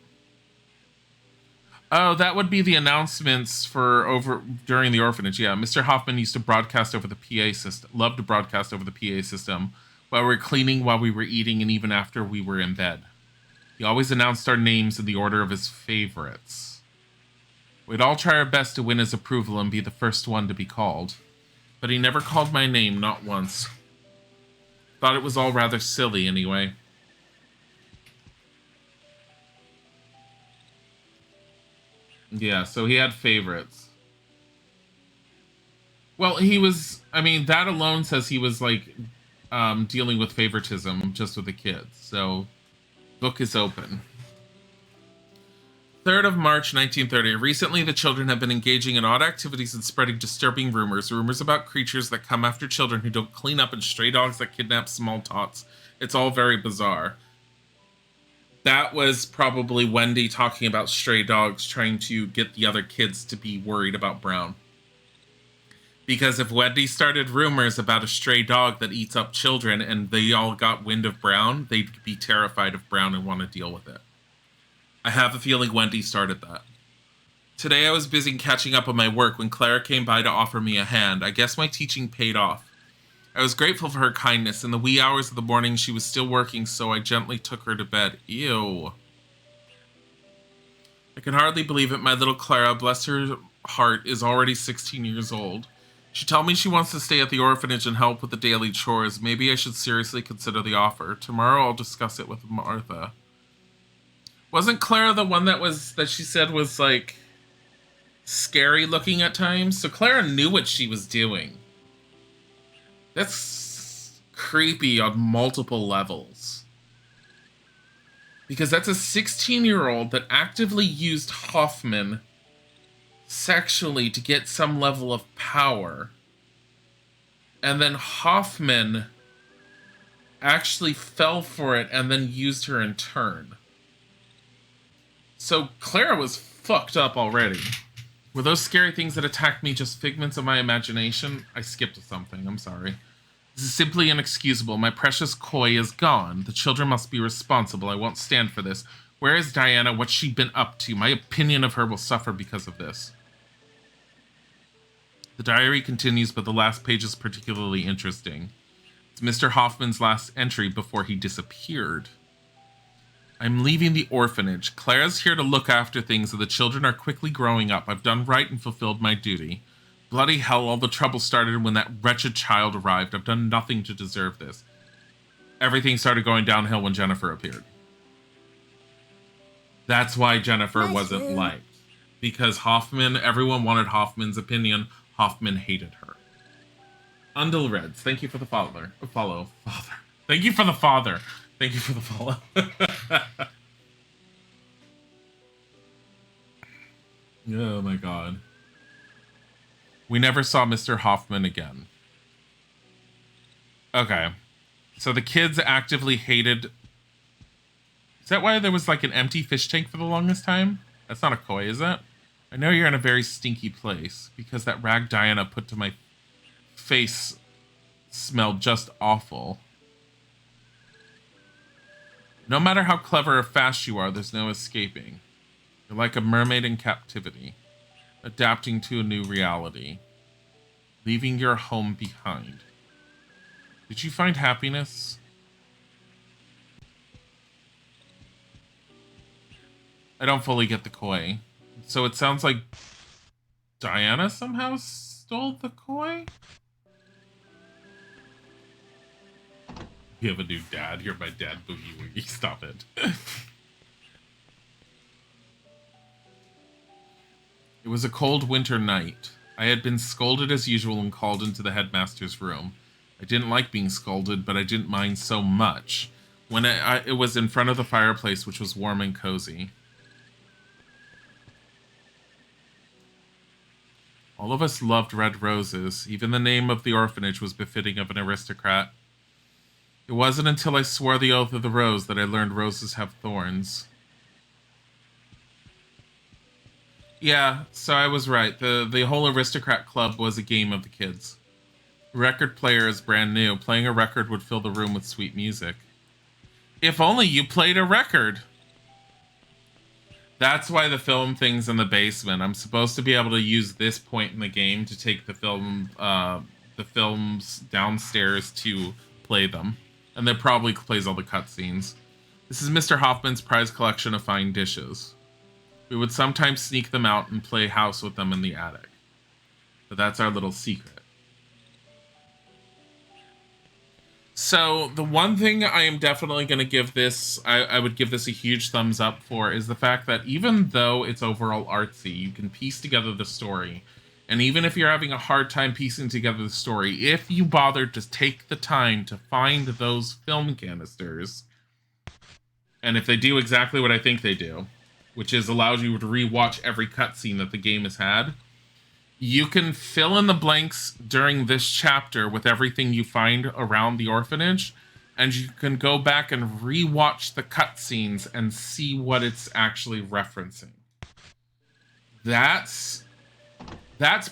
Oh, that would be the announcements for during the orphanage. Yeah, Mr. Hoffman used to broadcast over the PA system. Loved to broadcast over the PA system while we were cleaning, while we were eating, and even after we were in bed. He always announced our names in the order of his favorites. We'd all try our best to win his approval and be the first one to be called. But he never called my name, not once. Thought it was all rather silly anyway. Yeah, so he had favorites. Well, he was... I mean, that alone says he was, like, dealing with favoritism just with the kids. So, book is open. 3rd of March, 1930. Recently, the children have been engaging in odd activities and spreading disturbing rumors. Rumors about creatures that come after children who don't clean up and stray dogs that kidnap small tots. It's all very bizarre. That was probably Wendy talking about stray dogs, trying to get the other kids to be worried about Brown. Because if Wendy started rumors about a stray dog that eats up children and they all got wind of Brown, they'd be terrified of Brown and want to deal with it. I have a feeling Wendy started that. Today I was busy catching up on my work when Clara came by to offer me a hand. I guess my teaching paid off. I was grateful for her kindness. In the wee hours of the morning, she was still working, so I gently took her to bed. Ew. I can hardly believe it. My little Clara, bless her heart, is already 16 years old. She told me she wants to stay at the orphanage and help with the daily chores. Maybe I should seriously consider the offer. Tomorrow I'll discuss it with Martha. Wasn't Clara the one that she said was, like, scary looking at times? So Clara knew what she was doing. That's creepy on multiple levels. Because that's a 16-year-old that actively used Hoffman sexually to get some level of power. And then Hoffman actually fell for it and then used her in turn. So Clara was fucked up already. Were those scary things that attacked me just figments of my imagination? I skipped something, I'm sorry. This is simply inexcusable. My precious Koi is gone. The children must be responsible. I won't stand for this. Where is Diana? What's she been up to? My opinion of her will suffer because of this. The diary continues, but the last page is particularly interesting. It's Mr. Hoffman's last entry before he disappeared. I'm leaving the orphanage. Clara's here to look after things, and the children are quickly growing up. I've done right and fulfilled my duty. Bloody hell, all the trouble started when that wretched child arrived. I've done nothing to deserve this. Everything started going downhill when Jennifer appeared. That's why Jennifer wasn't liked. Because Hoffman, everyone wanted Hoffman's opinion. Hoffman hated her. Undle Reds, thank you for the follow. Father. Thank you for the father. Thank you for the follow. Oh my god. We never saw Mr. Hoffman again. Okay. So the kids actively hated... Is that why there was like an empty fish tank for the longest time? That's not a koi, is it? I know you're in a very stinky place because that rag Diana put to my face smelled just awful. No matter how clever or fast you are, there's no escaping. You're like a mermaid in captivity, adapting to a new reality, leaving your home behind. Did you find happiness? I don't fully get the koi. So it sounds like Diana somehow stole the koi? You have a new dad. You're my dad, Boogie Woogie. Stop it. It was a cold winter night. I had been scolded as usual and called into the headmaster's room. I didn't like being scolded, but I didn't mind so much when it was in front of the fireplace, which was warm and cozy. All of us loved red roses. Even the name of the orphanage was befitting of an aristocrat. It wasn't until I swore the oath of the rose that I learned roses have thorns. Yeah, so I was right. The whole aristocrat club was a game of the kids. Record player is brand new. Playing a record would fill the room with sweet music. If only you played a record! That's why the film thing's in the basement. I'm supposed to be able to use this point in the game to take the films downstairs to play them. And that probably plays all the cutscenes. This is Mr. Hoffman's prize collection of fine dishes. We would sometimes sneak them out and play house with them in the attic. But that's our little secret. So, the one thing I am definitely going to give this, I would give this a huge thumbs up for, is the fact that even though it's overall artsy, you can piece together the story. And even if you're having a hard time piecing together the story, if you bother to take the time to find those film canisters, and if they do exactly what I think they do, which is allows you to rewatch every cutscene that the game has had, you can fill in the blanks during this chapter with everything you find around the orphanage, and you can go back and rewatch the cutscenes and see what it's actually referencing. That's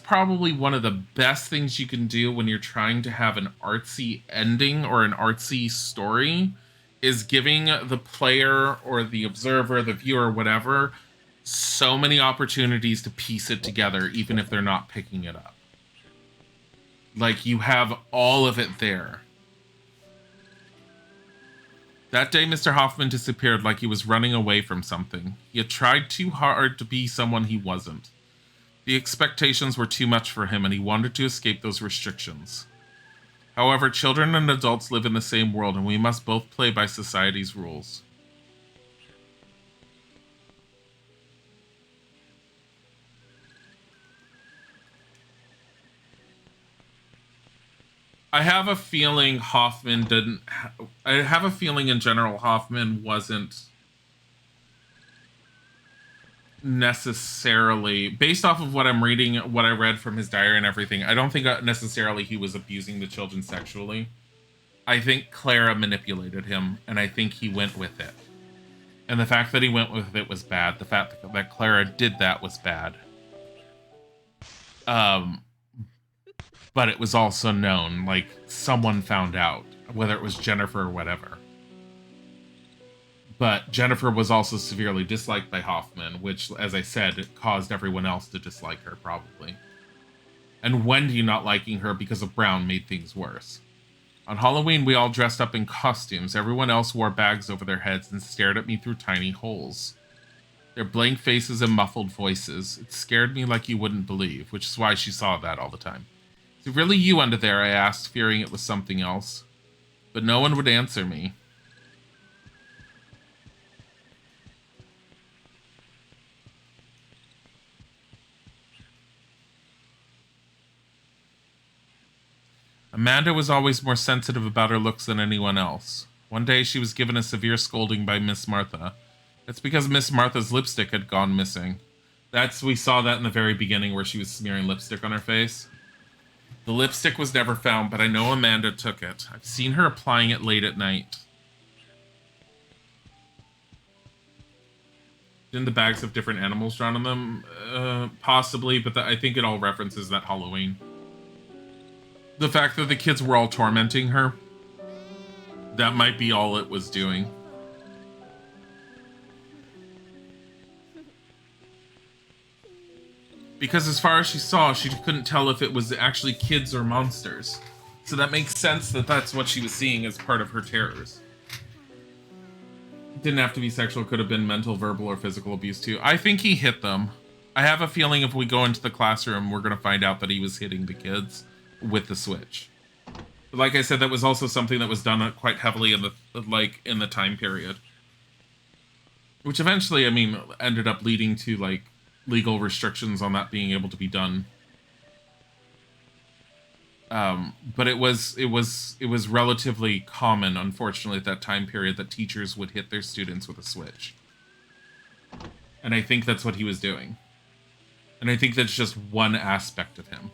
probably one of the best things you can do when you're trying to have an artsy ending or an artsy story, is giving the player or the observer, the viewer, whatever, so many opportunities to piece it together, even if they're not picking it up. Like, you have all of it there. That day, Mr. Hoffman disappeared like he was running away from something. He had tried too hard to be someone he wasn't. The expectations were too much for him, and he wanted to escape those restrictions. However, children and adults live in the same world, and we must both play by society's rules. I have a feeling Hoffman didn't. I have a feeling in general Hoffman wasn't necessarily, based off of what I'm reading, what I read from his diary and everything. I don't think necessarily he was abusing the children sexually. I think Clara manipulated him, and I think he went with it. And the fact that he went with it was bad. The fact that Clara did that was bad. But it was also known, like, someone found out, whether it was Jennifer or whatever. But Jennifer was also severely disliked by Hoffman, which, as I said, it caused everyone else to dislike her, probably. And Wendy not liking her because of Brown made things worse. On Halloween, we all dressed up in costumes. Everyone else wore bags over their heads and stared at me through tiny holes. Their blank faces and muffled voices. It scared me like you wouldn't believe, which is why she saw that all the time. Is it really you under there? I asked, fearing it was something else. But no one would answer me. Amanda was always more sensitive about her looks than anyone else. One day she was given a severe scolding by Miss Martha. That's because Miss Martha's lipstick had gone missing. We saw that in the very beginning where she was smearing lipstick on her face. The lipstick was never found, but I know Amanda took it. I've seen her applying it late at night. Didn't the bags have different animals drawn on them? Possibly, but I think it all references that Halloween. The fact that the kids were all tormenting her, that might be all it was doing. Because as far as she saw, she couldn't tell if it was actually kids or monsters. So that makes sense that that's what she was seeing as part of her terrors. It didn't have to be sexual, could have been mental, verbal, or physical abuse too. I think he hit them. I have a feeling if we go into the classroom, we're going to find out that he was hitting the kids with the switch. But like I said, that was also something that was done quite heavily in the time period. Which eventually, I mean, ended up leading to like legal restrictions on that being able to be done. But it was relatively common, unfortunately, at that time period that teachers would hit their students with a switch. And I think that's what he was doing. And I think that's just one aspect of him.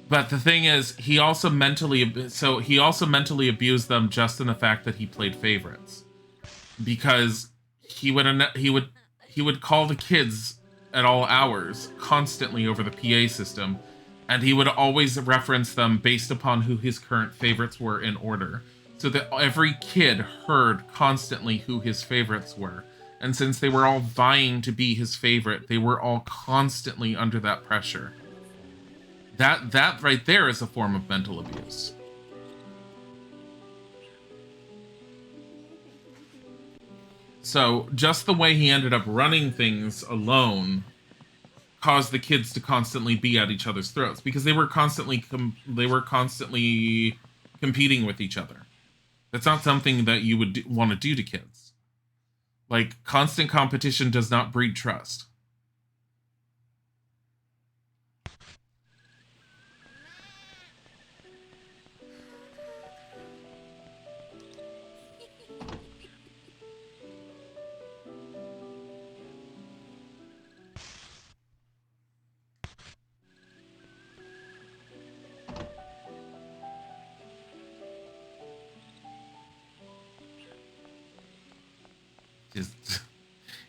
But the thing is, he also mentally abused them just in the fact that he played favorites. Because he would call the kids at all hours, constantly over the PA system, and he would always reference them based upon who his current favorites were in order, so that every kid heard constantly who his favorites were. And since they were all vying to be his favorite, they were all constantly under that pressure. That right there is a form of mental abuse. So just the way he ended up running things alone caused the kids to constantly be at each other's throats because they were constantly competing with each other. That's not something that you would want to do to kids. Like, constant competition does not breed trust.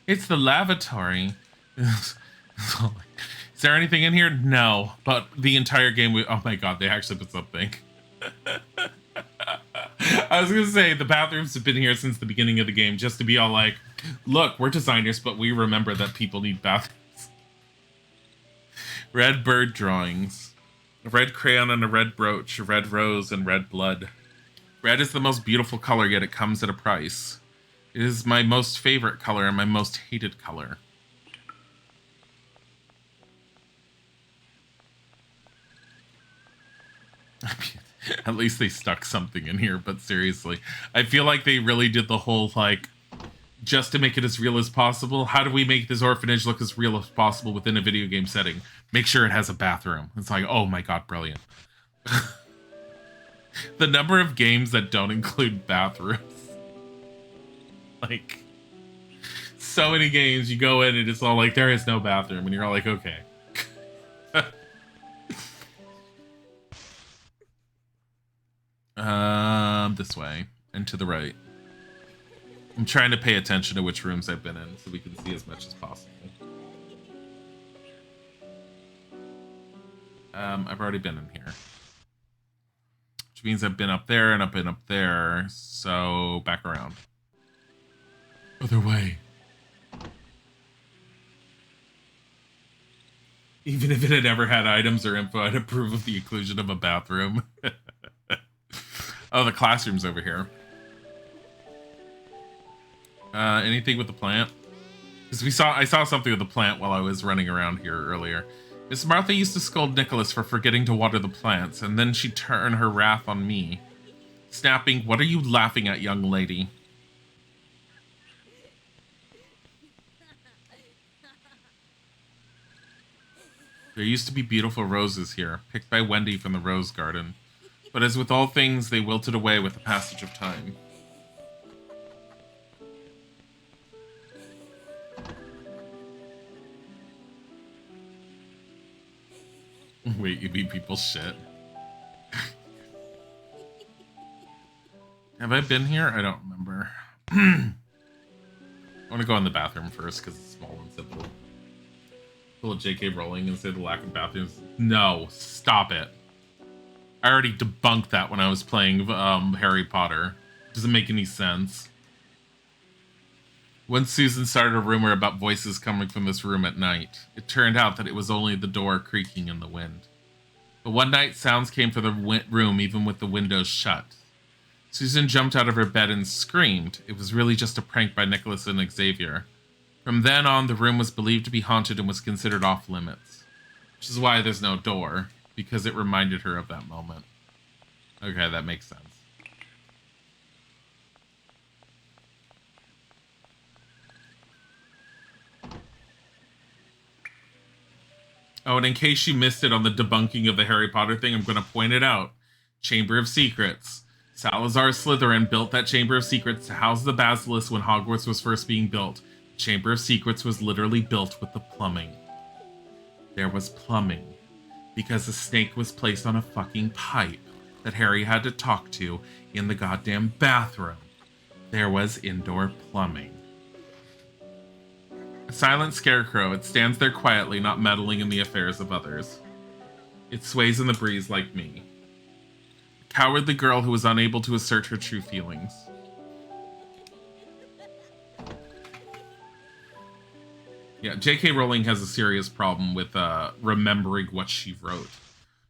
It's the lavatory. Is there anything in here? No. But the entire game, oh my god, they actually put something. I was gonna say, the bathrooms have been here since the beginning of the game, just to be all like, look, we're designers, but we remember that people need bathrooms. Red bird drawings. A red crayon and a red brooch, a red rose and red blood. Red is the most beautiful color, yet it comes at a price. It is my most favorite color and my most hated color. At least they stuck something in here, but seriously. I feel like they really did the whole, like, just to make it as real as possible. How do we make this orphanage look as real as possible within a video game setting? Make sure it has a bathroom. It's like, oh my god, brilliant. The number of games that don't include bathrooms. Like, so many games you go in and it's all like, there is no bathroom, and you're all like, okay. This way and to the right. I'm trying to pay attention to which rooms I've been in so we can see as much as possible. I've already been in here. Which means I've been up there and I've been up there. So back around. Other way. Even if it had ever had items or info, I'd approve of the inclusion of a bathroom. Oh, the classroom's over here. Anything with the plant? Because I saw something with the plant while I was running around here earlier. Miss Martha used to scold Nicholas for forgetting to water the plants, and then she'd turn her wrath on me, snapping, "What are you laughing at, young lady?" There used to be beautiful roses here, picked by Wendy from the rose garden. But as with all things, they wilted away with the passage of time. Wait, you beat people's shit. Have I been here? I don't remember. I want to go in the bathroom first because it's small and simple. Pull a J.K. Rowling and say the lack of bathrooms. No, stop it. I already debunked that when I was playing Harry Potter. Doesn't make any sense. Once Susan started a rumor about voices coming from this room at night, it turned out that it was only the door creaking in the wind. But one night, sounds came from the room even with the windows shut. Susan jumped out of her bed and screamed. It was really just a prank by Nicholas and Xavier. From then on, the room was believed to be haunted and was considered off limits. Which is why there's no door, because it reminded her of that moment. Okay, that makes sense. Oh, and in case you missed it on the debunking of the Harry Potter thing, I'm going to point it out. Chamber of Secrets. Salazar Slytherin built that Chamber of Secrets to house the Basilisk when Hogwarts was first being built. The Chamber of Secrets was literally built with the plumbing. There was plumbing. Because a snake was placed on a fucking pipe that Harry had to talk to in the goddamn bathroom. There was indoor plumbing. A silent scarecrow, it stands there quietly, not meddling in the affairs of others. It sways in the breeze like me. A cowardly girl who was unable to assert her true feelings. Yeah, J.K. Rowling has a serious problem with remembering what she wrote.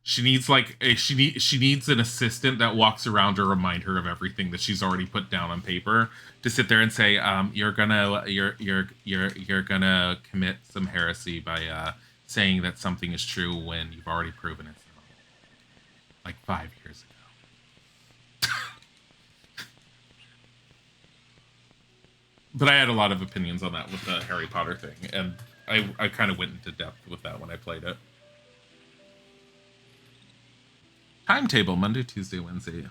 She needs she needs an assistant that walks around to remind her of everything that she's already put down on paper, to sit there and say, you're gonna commit some heresy by saying that something is true when you've already proven it's not. Like 5 years ago. But I had a lot of opinions on that with the Harry Potter thing, and I kind of went into depth with that when I played it. Timetable, Monday, Tuesday, Wednesday.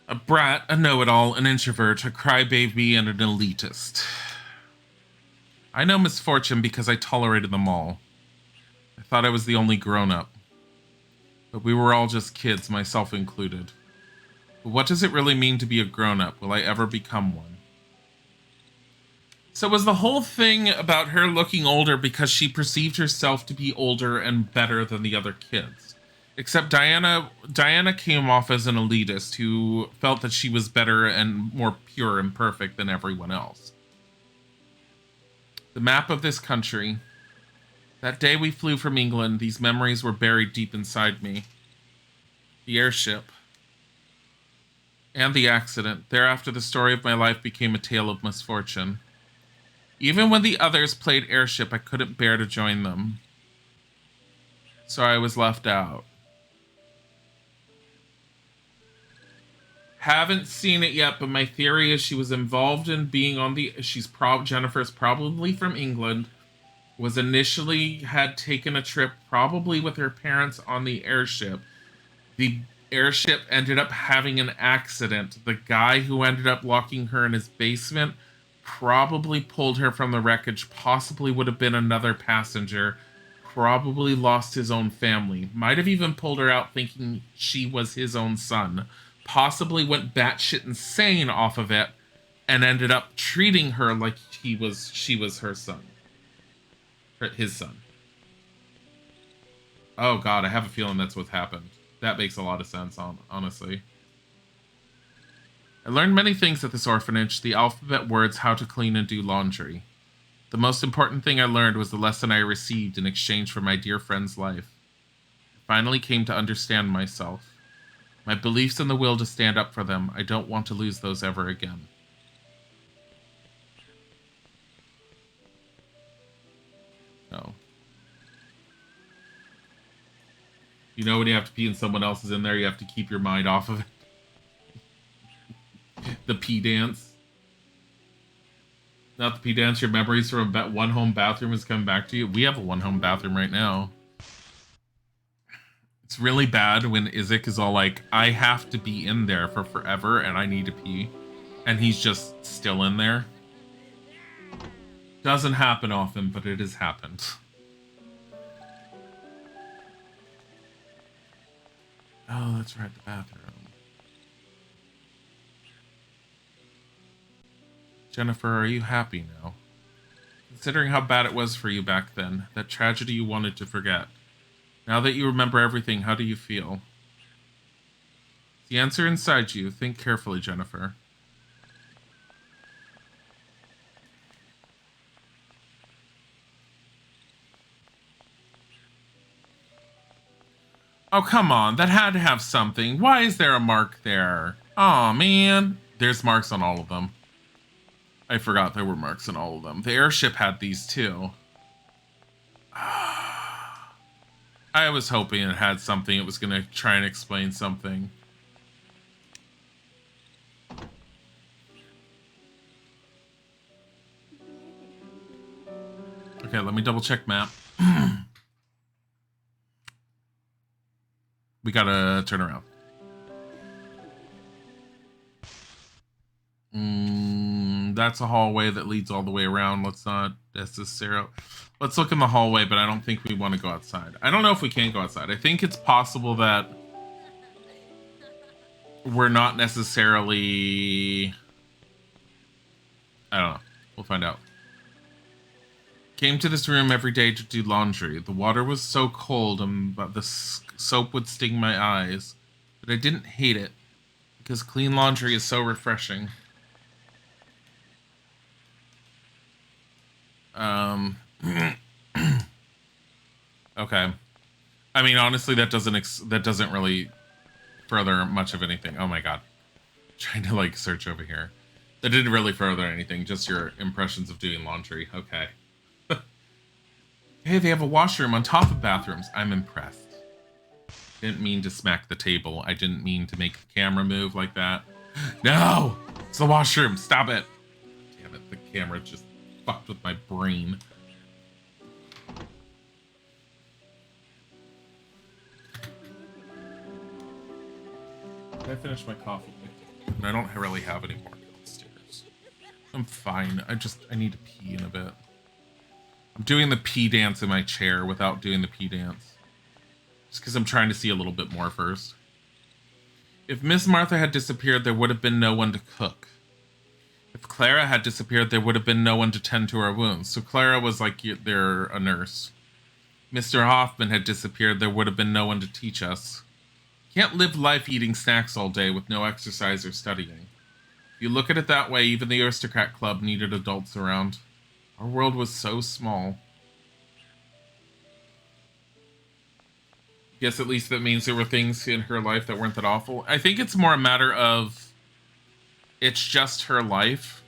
A brat, a know-it-all, an introvert, a crybaby, and an elitist. I know misfortune because I tolerated them all. I thought I was the only grown-up. But we were all just kids, myself included. But what does it really mean to be a grown-up? Will I ever become one? So was the whole thing about her looking older because she perceived herself to be older and better than the other kids? Except Diana came off as an elitist who felt that she was better and more pure and perfect than everyone else. The map of this country. That day we flew from England, these memories were buried deep inside me. The airship. And the accident. Thereafter, the story of my life became a tale of misfortune. Even when the others played airship, I couldn't bear to join them. So I was left out. Haven't seen it yet, but my theory is she was involved in being on the... Jennifer's probably from England. Was initially had taken a trip, probably with her parents, on the airship. The airship ended up having an accident. The guy who ended up locking her in his basement probably pulled her from the wreckage, possibly would have been another passenger, probably lost his own family, might have even pulled her out thinking she was his own son, possibly went batshit insane off of it, and ended up treating her like she was her son. His son. Oh god, I have a feeling that's what's happened. That makes a lot of sense, honestly. I learned many things at this orphanage, the alphabet words, how to clean and do laundry. The most important thing I learned was the lesson I received in exchange for my dear friend's life. I finally came to understand myself. My beliefs and the will to stand up for them, I don't want to lose those ever again. No. You know when you have to pee and someone else is in there, you have to keep your mind off of it. The pee dance. Not the pee dance, your memories from a one home bathroom is coming back to you. We have a one home bathroom right now. It's really bad when Isaac is all like, I have to be in there for forever and I need to pee. And he's just still in there. Doesn't happen often, but it has happened. Oh, that's right, the bathroom. Jennifer, are you happy now? Considering how bad it was for you back then, that tragedy you wanted to forget. Now that you remember everything, how do you feel? The answer inside you. Think carefully, Jennifer. Oh, come on. That had to have something. Why is there a mark there? Aw, man. There's marks on all of them. I forgot there were marks on all of them. The airship had these too. I was hoping it had something. It was going to try and explain something. Okay, let me double check map. We gotta turn around. That's a hallway that leads all the way around. Let's not necessarily... Let's look in the hallway, but I don't think we want to go outside. I don't know if we can go outside. I think it's possible that we're not necessarily... I don't know. We'll find out. Came to this room every day to do laundry. The water was so cold and the soap would sting my eyes. But I didn't hate it, because clean laundry is so refreshing. Okay. I mean, honestly, that doesn't really further much of anything. Oh my god. I'm trying to like search over here. That didn't really further anything, just your impressions of doing laundry. Okay. Hey, they have a washroom on top of bathrooms. I'm impressed. Didn't mean to smack the table. I didn't mean to make the camera move like that. No! It's the washroom. Stop it. Damn it, the camera just fucked with my brain. I finished my coffee. And I don't really have any more downstairs. I'm fine. I need to pee in a bit. I'm doing the pee dance in my chair without doing the pee dance. Just because I'm trying to see a little bit more first. If Miss Martha had disappeared, there would have been no one to cook. If Clara had disappeared, there would have been no one to tend to our wounds. So Clara was like they're a nurse. Mr. Hoffman had disappeared, there would have been no one to teach us. Can't live life eating snacks all day with no exercise or studying. If you look at it that way, even the Aristocrat Club needed adults around. Our world was so small. Guess at least that means there were things in her life that weren't that awful. I think it's more a matter of it's just her life.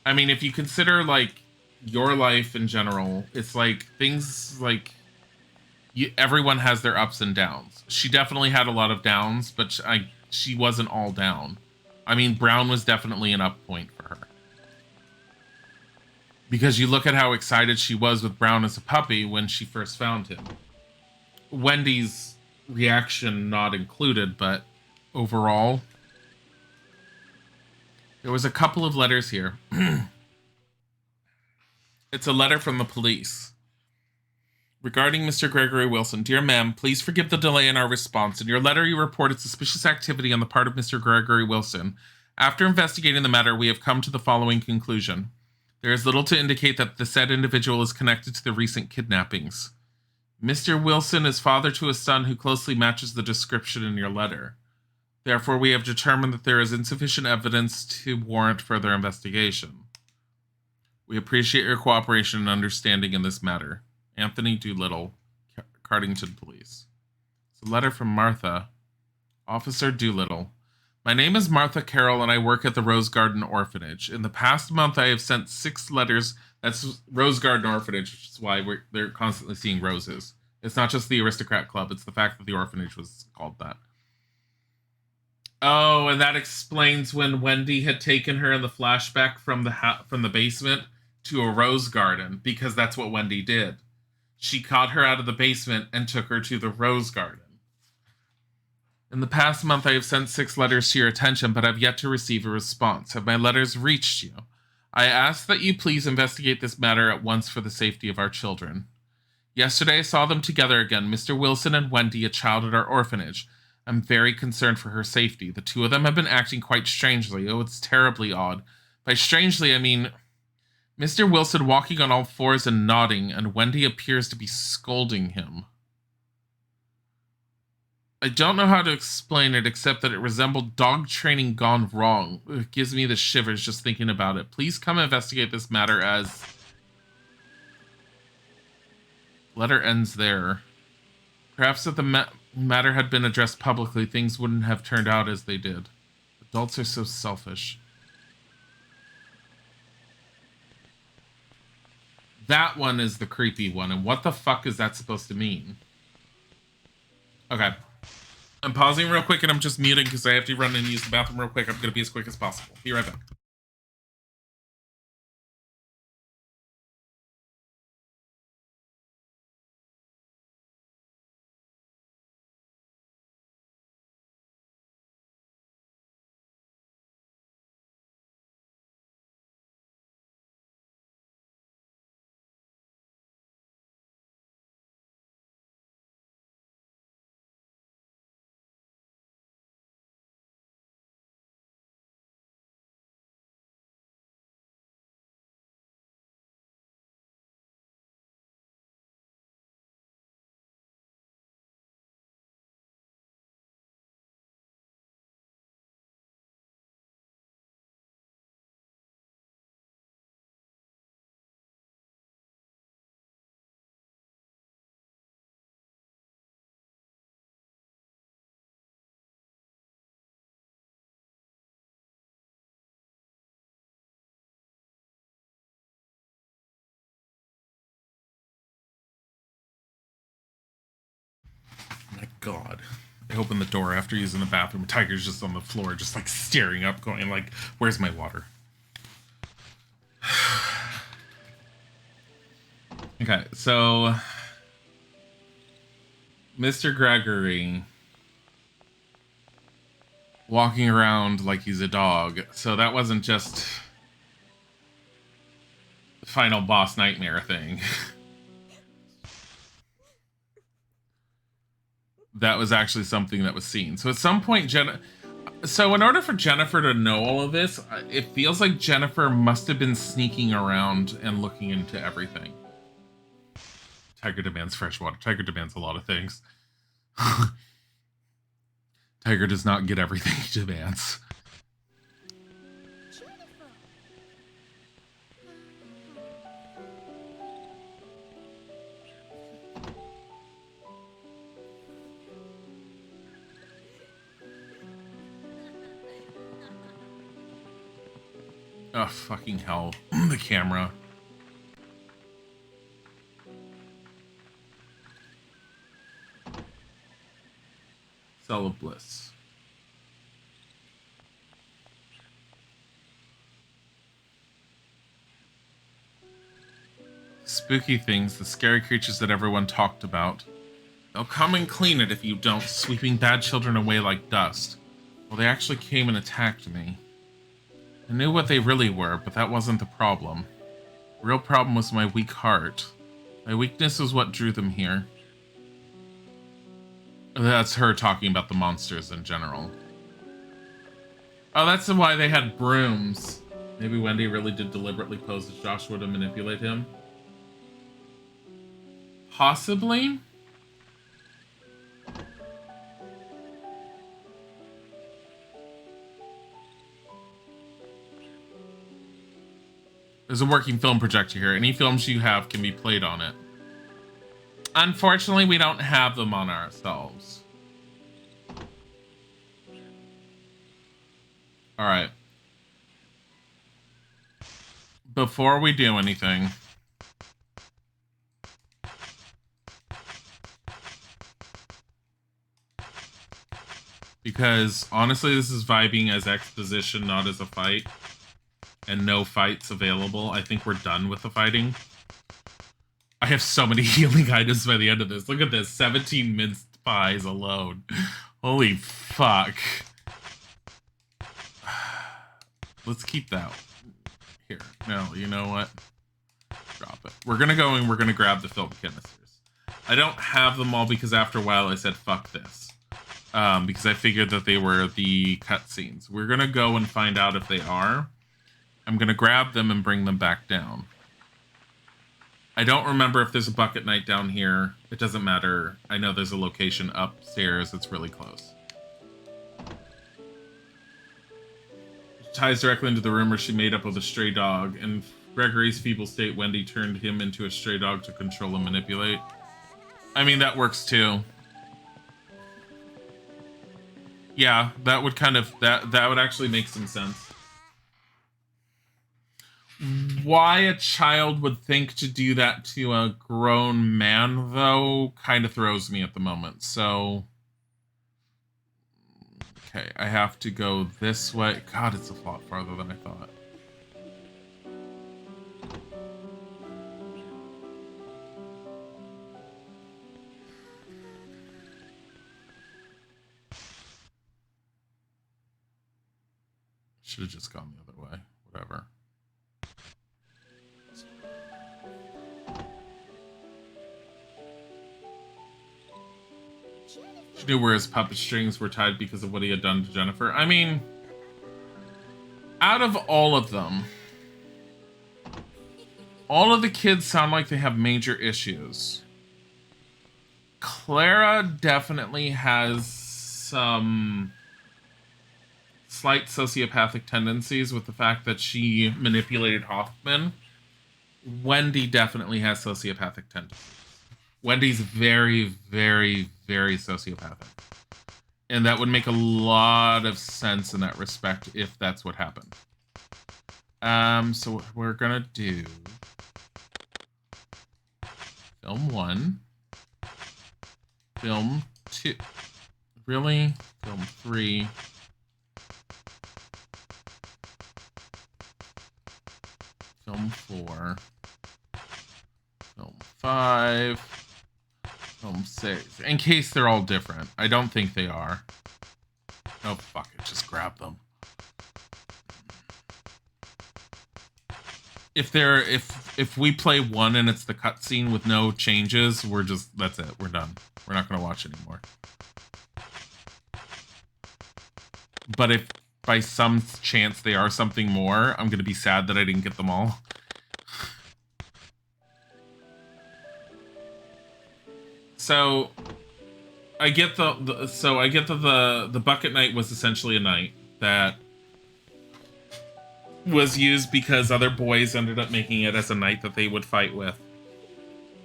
I mean, if you consider like your life in general, it's like things like everyone has their ups and downs. She definitely had a lot of downs, but she wasn't all down. I mean, Brown was definitely an up point for her. Because you look at how excited she was with Brown as a puppy when she first found him. Wendy's reaction not included, but overall, there was a couple of letters here. It's a letter from the police. Regarding Mr. Gregory Wilson, dear ma'am, please forgive the delay in our response. In your letter, you reported suspicious activity on the part of Mr. Gregory Wilson. After investigating the matter, we have come to the following conclusion. There is little to indicate that the said individual is connected to the recent kidnappings. Mr. Wilson is father to a son who closely matches the description in your letter. Therefore, we have determined that there is insufficient evidence to warrant further investigation. We appreciate your cooperation and understanding in this matter. Anthony Doolittle, Cardington Police. It's a letter from Martha. Officer Doolittle. My name is Martha Carroll and I work at the Rose Garden Orphanage. In the past month, I have sent 6 letters. That's Rose Garden Orphanage, which is why they're constantly seeing roses. It's not just the Aristocrat Club. It's the fact that the orphanage was called that. Oh, and that explains when Wendy had taken her in the flashback from the basement to a rose garden, because that's what Wendy did. She caught her out of the basement and took her to the rose garden. In the past month, I have sent 6 letters to your attention, but I've yet to receive a response. Have my letters reached you? I ask that you please investigate this matter at once for the safety of our children. Yesterday, I saw them together again, Mr. Wilson and Wendy, a child at our orphanage. I'm very concerned for her safety. The 2 of them have been acting quite strangely. Oh, it's terribly odd. By strangely, I mean Mr. Wilson walking on all 4s and nodding, and Wendy appears to be scolding him. I don't know how to explain it except that it resembled dog training gone wrong. It gives me the shivers just thinking about it. Please come investigate this matter as... Letter ends there. Perhaps if the matter had been addressed publicly, things wouldn't have turned out as they did. Adults are so selfish. That one is the creepy one, and what the fuck is that supposed to mean? Okay. I'm pausing real quick and I'm just muting because I have to run and use the bathroom real quick. I'm going to be as quick as possible. Be right back. My God. I open the door after using the bathroom. Tiger's just on the floor, just like staring up, going like, where's my water? Okay, so Mr. Gregory walking around like he's a dog. So that wasn't just the final boss nightmare thing. That was actually something that was seen. So at some point, so in order for Jennifer to know all of this, it feels like Jennifer must have been sneaking around and looking into everything. Tiger demands fresh water. Tiger demands a lot of things. Tiger does not get everything he demands. Oh, fucking hell. The camera. Cell of Bliss. Spooky things, the scary creatures that everyone talked about. They'll come and clean it if you don't, sweeping bad children away like dust. Well, they actually came and attacked me. I knew what they really were, but that wasn't the problem. The real problem was my weak heart. My weakness was what drew them here. That's her talking about the monsters in general. Oh, that's why they had brooms. Maybe Wendy really did deliberately pose as Joshua to manipulate him. Possibly? There's a working film projector here. Any films you have can be played on it. Unfortunately, we don't have them on ourselves. Alright. Before we do anything... because, honestly, this is vibing as exposition, not as a fight. And no fights available. I think we're done with the fighting. I have so many healing items by the end of this. Look at this. 17 minced pies alone. Holy fuck. Let's keep that. Here. No, you know what? Drop it. We're gonna go and we're gonna grab the film canisters. I don't have them all because after a while I said fuck this. Because I figured that they were the cutscenes. We're gonna go and find out if they are. I'm gonna grab them and bring them back down. I don't remember if there's a bucket night down here. It doesn't matter. I know there's a location upstairs that's really close. It ties directly into the rumor she made up with a stray dog. In Gregory's feeble state, Wendy turned him into a stray dog to control and manipulate. I mean, that works too. Yeah, that would kind of... That would actually make some sense. Why a child would think to do that to a grown man, though, kind of throws me at the moment. So, okay, I have to go this way. God, it's a lot farther than I thought. Should have just gone the other way. Whatever. She knew where his puppet strings were tied because of what he had done to Jennifer. I mean, out of all of them, all of the kids sound like they have major issues. Clara definitely has some slight sociopathic tendencies with the fact that she manipulated Hoffman. Wendy definitely has sociopathic tendencies. Wendy's very, very, very sociopathic. And that would make a lot of sense in that respect if that's what happened. So what we're gonna do... Film 1. Film 2. Really? Film 3. Film 4. Film 5. Film 6. In case they're all different. I don't think they are. Oh, fuck it. Just grab them. If we play one and it's the cutscene with no changes, that's it. We're done. We're not going to watch anymore. But if by some chance they are something more, I'm going to be sad that I didn't get them all. So I get the bucket night was essentially a night that was used because other boys ended up making it as a night that they would fight with.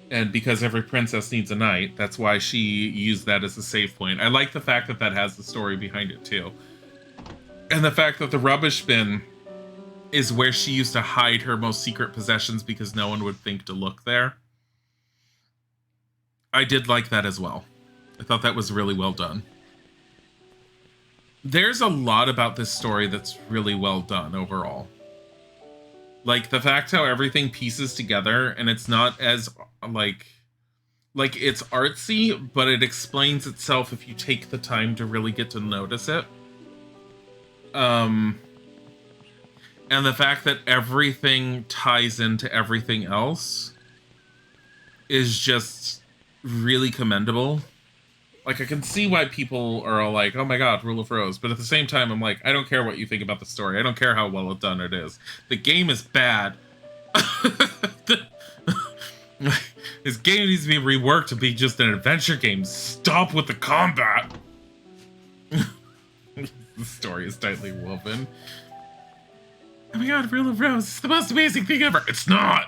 And because every princess needs a knight, that's why she used that as a save point. I like the fact that that has the story behind it too. And the fact that the rubbish bin is where she used to hide her most secret possessions because no one would think to look there. I did like that as well. I thought that was really well done. There's a lot about this story that's really well done overall. Like the fact how everything pieces together, and it's not as like it's artsy, but it explains itself if you take the time to really get to notice it. And the fact that everything ties into everything else is just really commendable. Like, I can see why people are all like, oh my god, Rule of Rose. But at the same time, I'm like, I don't care what you think about the story. I don't care how well done it is. The game is bad. This game needs to be reworked to be just an adventure game. Stop with the combat. The story is tightly woven. Oh my god, Rule of Rose is the most amazing thing ever. It's not.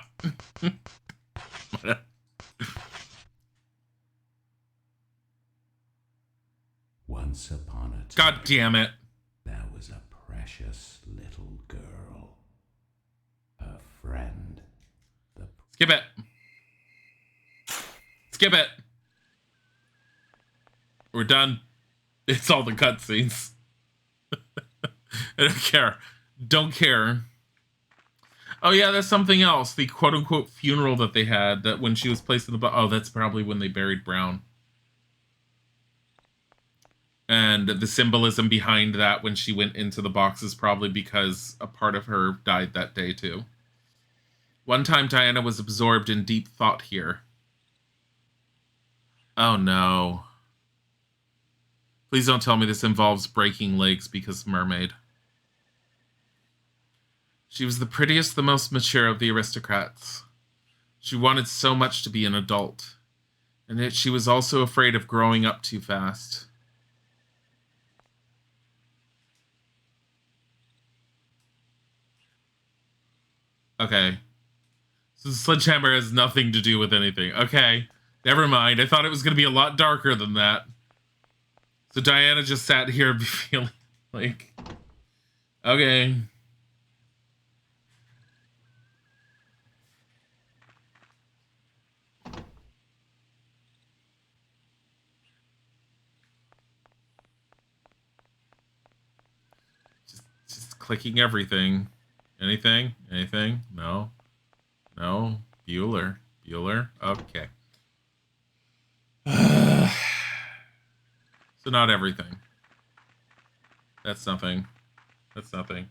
Once upon a time, God damn it. there was a precious little girl. Her friend. Skip it. Skip it. We're done. It's all the cutscenes. I don't care. Don't care. Oh yeah, there's something else. The quote-unquote funeral that they had, that when she was placed in the... Oh, that's probably when they buried Brown. And the symbolism behind that when she went into the box is probably because a part of her died that day too. One time Diana was absorbed in deep thought here. Oh no. Please don't tell me this involves breaking legs because mermaid. She was the prettiest, the most mature of the aristocrats. She wanted so much to be an adult. And yet she was also afraid of growing up too fast. Okay. So the sledgehammer has nothing to do with anything. Okay. Never mind. I thought it was going to be a lot darker than that. So Diana just sat here feeling like... Okay. Just clicking everything. Anything? Anything? No. No. Bueller. Bueller. Okay. So not everything. That's nothing. That's nothing.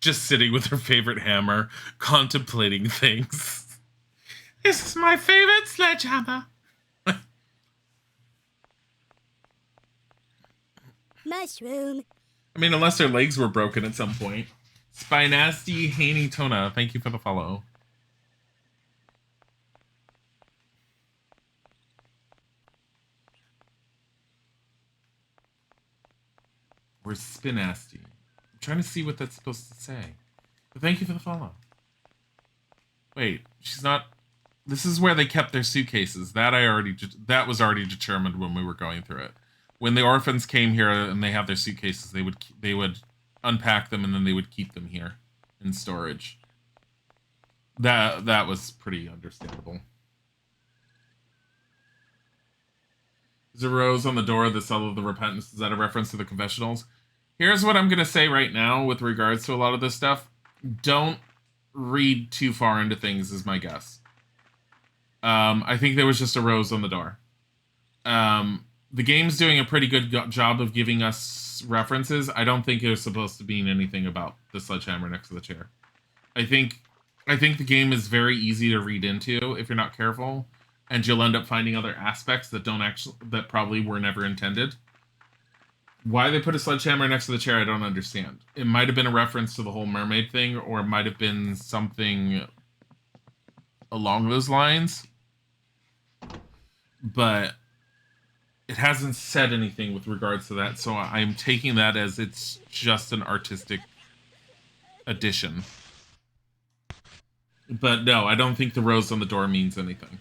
Just sitting with her favorite hammer, contemplating things. This is my favorite sledgehammer. Mushroom. I mean, unless their legs were broken at some point. Spinasty Haney Tona, thank you for the follow. Where's Spinasty? I'm trying to see what that's supposed to say. But thank you for the follow. Wait, she's not... This is where they kept their suitcases. That was already determined when we were going through it. When the orphans came here and they have their suitcases, they would unpack them and then they would keep them here in storage. That was pretty understandable. Is a rose on the door of the cell of the repentance? Is that a reference to the confessionals? Here's what I'm going to say right now with regards to a lot of this stuff. Don't read too far into things is my guess. I think there was just a rose on the door. The game's doing a pretty good job of giving us references. I don't think it was supposed to mean anything about the sledgehammer next to the chair. I think the game is very easy to read into if you're not careful, and you'll end up finding other aspects that probably were never intended. Why they put a sledgehammer next to the chair, I don't understand. It might have been a reference to the whole mermaid thing, or it might have been something along those lines. But it hasn't said anything with regards to that, so I'm taking that as it's just an artistic addition. But no, I don't think the rose on the door means anything.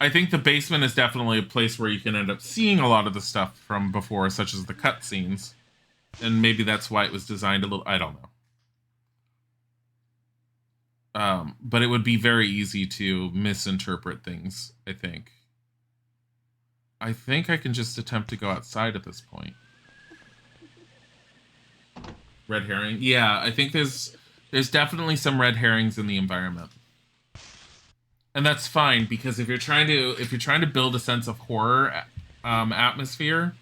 I think the basement is definitely a place where you can end up seeing a lot of the stuff from before, such as the cutscenes. And maybe that's why it was designed a little... I don't know. But it would be very easy to misinterpret things, I think, I think I can just attempt to go outside at this point. Red herring? Yeah, I think there's definitely some red herrings in the environment. And that's fine, because if you're trying to build a sense of horror atmosphere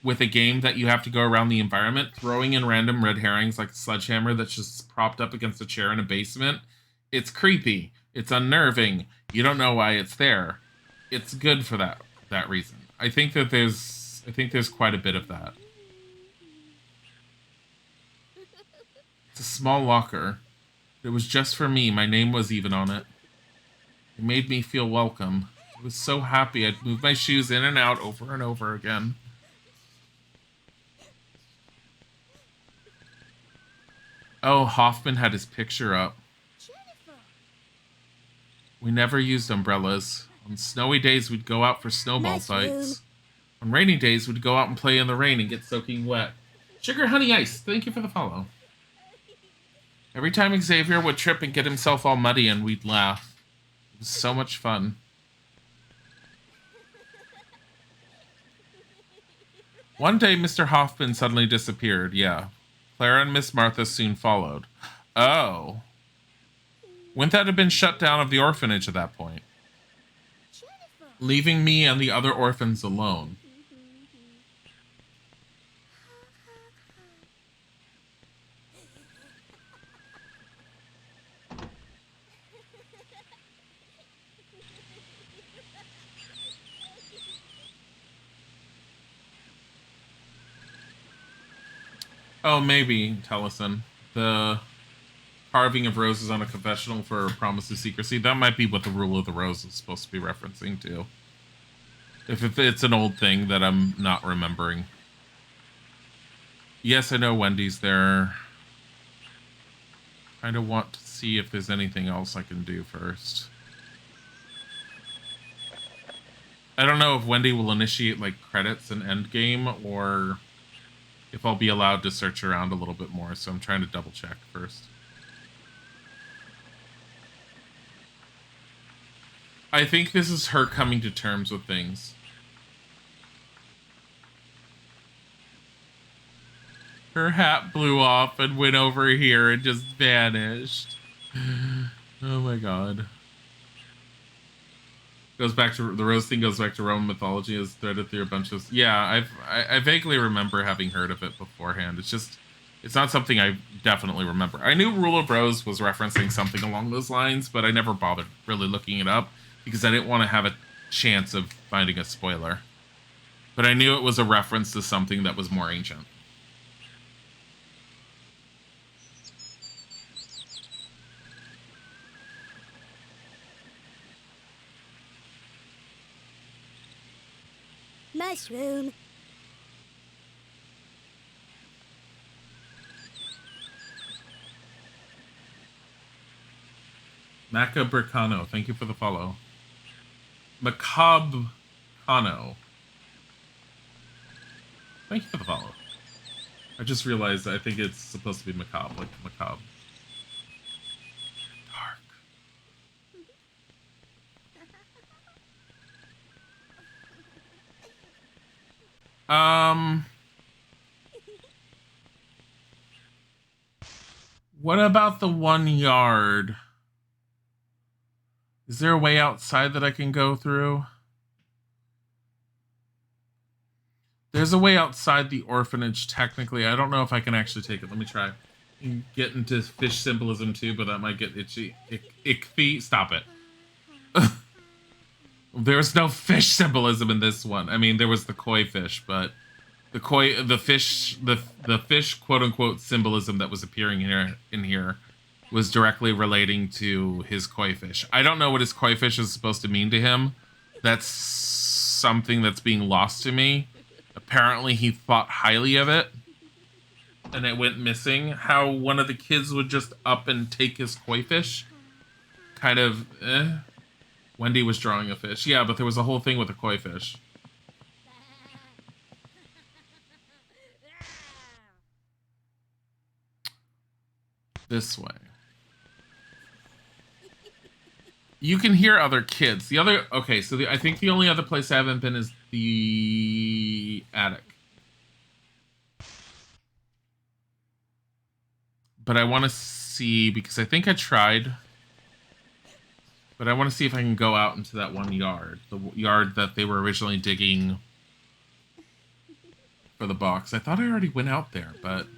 with a game that you have to go around the environment, throwing in random red herrings like a sledgehammer that's just propped up against a chair in a basement, it's creepy. It's unnerving. You don't know why it's there. It's good for that reason. I think there's quite a bit of that. It's a small locker. It was just for me. My name was even on it. It made me feel welcome. I was so happy I'd move my shoes in and out over and over again. Oh, Hoffman had his picture up. We never used umbrellas. On snowy days, we'd go out for snowball fights. On rainy days, we'd go out and play in the rain and get soaking wet. Sugar Honey Ice, thank you for the follow. Every time Xavier would trip and get himself all muddy and we'd laugh. It was so much fun. One day, Mr. Hoffman suddenly disappeared, yeah. Clara and Miss Martha soon followed. Oh. Wouldn't that have been shut down of the orphanage at that point? Leaving me and the other orphans alone. Oh, maybe, Tellison. The carving of roses on a confessional for a promise of secrecy. That might be what the Rule of the Rose is supposed to be referencing to. If it's an old thing that I'm not remembering. Yes, I know Wendy's there. Kind of want to see if there's anything else I can do first. I don't know if Wendy will initiate, like, credits and endgame, or if I'll be allowed to search around a little bit more, so I'm trying to double check first. I think this is her coming to terms with things. Her hat blew off and went over here and just vanished. Oh my god. Goes back to the rose thing. Goes back to Roman mythology as threaded through a bunch of. Yeah, I vaguely remember having heard of it beforehand. It's not something I definitely remember. I knew Rule of Rose was referencing something along those lines, but I never bothered really looking it up because I didn't want to have a chance of finding a spoiler. But I knew it was a reference to something that was more ancient. Mushroom. Macabricano, thank you for the follow. Macabricano. Thank you for the follow. I just realized I think it's supposed to be macabre, like macabre. What about the 1 yard? Is there a way outside that I can go through? There's a way outside the orphanage, technically. I don't know if I can actually take it. Let me try. Get into fish symbolism too, but that might get itchy. Ick stop it. There's no fish symbolism in this one. I mean, there was the koi fish, but the fish quote unquote symbolism that was appearing in here was directly relating to his koi fish. I don't know what his koi fish is supposed to mean to him. That's something that's being lost to me. Apparently he thought highly of it and it went missing. How one of the kids would just up and take his koi fish. Kind of Wendy was drawing a fish. Yeah, but there was a whole thing with a koi fish. This way. You can hear other kids. The other, okay, so I think the only other place I haven't been is the attic. But I want to see, because I think I tried, but I want to see if I can go out into that one yard. The yard that they were originally digging for the box. I thought I already went out there, but...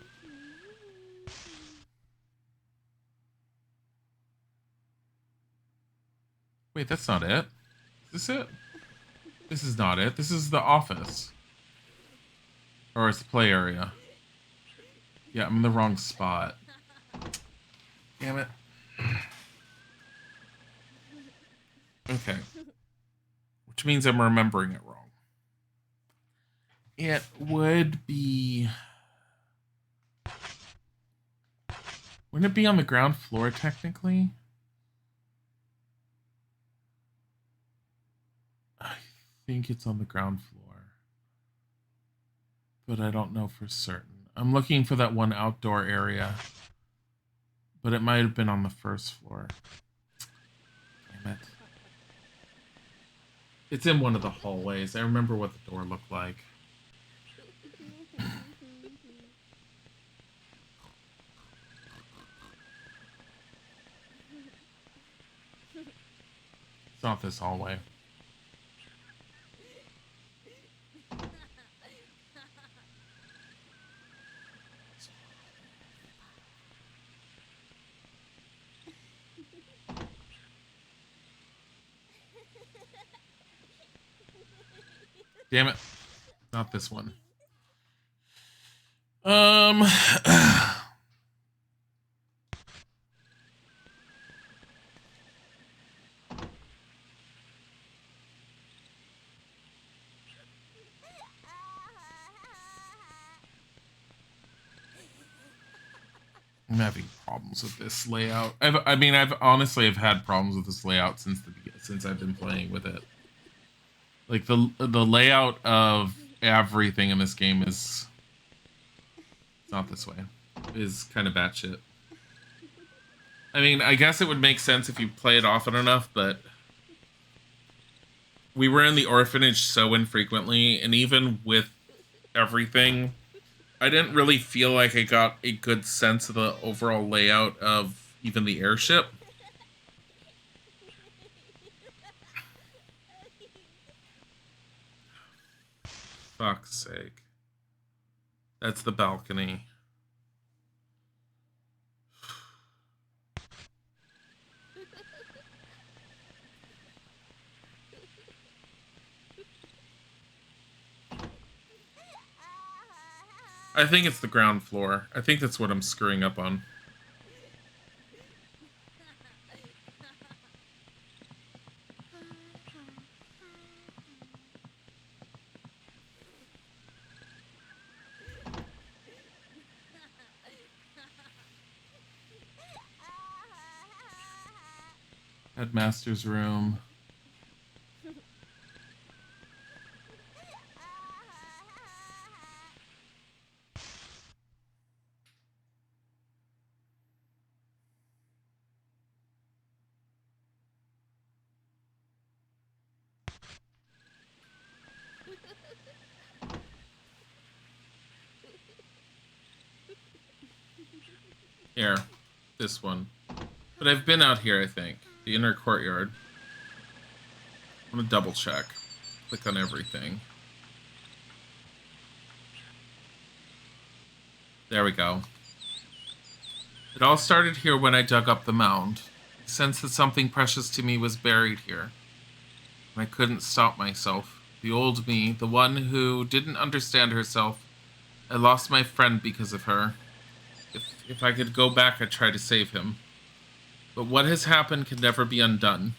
Wait, that's not it. Is this it? This is not it. This is the office. Or it's the play area. Yeah, I'm in the wrong spot. Damn it. Okay. Which means I'm remembering it wrong. It would be... Wouldn't it be on the ground floor, technically? I think it's on the ground floor. But I don't know for certain. I'm looking for that one outdoor area. But it might have been on the first floor. Damn it. It's in one of the hallways. I remember what the door looked like. It's not this hallway. Damn it. Not this one. I'm having problems with this layout. I've honestly had problems with this layout since I've been playing with it. Like the layout of everything in this game is not this way. Is kind of batshit. I mean, I guess it would make sense if you play it often enough, but we were in the orphanage so infrequently, and even with everything, I didn't really feel like I got a good sense of the overall layout of even the airship. Fuck's sake. That's the balcony. I think it's the ground floor. I think that's what I'm screwing up on. Headmaster's room. Here, this one. But I've been out here, I think. The inner courtyard. I'm gonna double check. Click on everything. There we go. It all started here when I dug up the mound. I sensed that something precious to me was buried here. And I couldn't stop myself. The old me, the one who didn't understand herself. I lost my friend because of her. If I could go back, I'd try to save him. But what has happened can never be undone.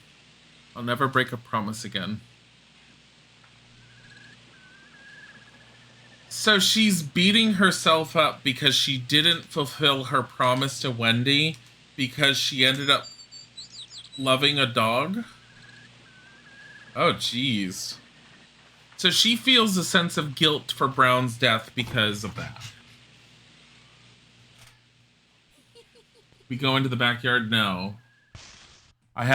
I'll never break a promise again. So she's beating herself up because she didn't fulfill her promise to Wendy because she ended up loving a dog? Oh, jeez. So she feels a sense of guilt for Brown's death because of that. We go into the backyard? No. I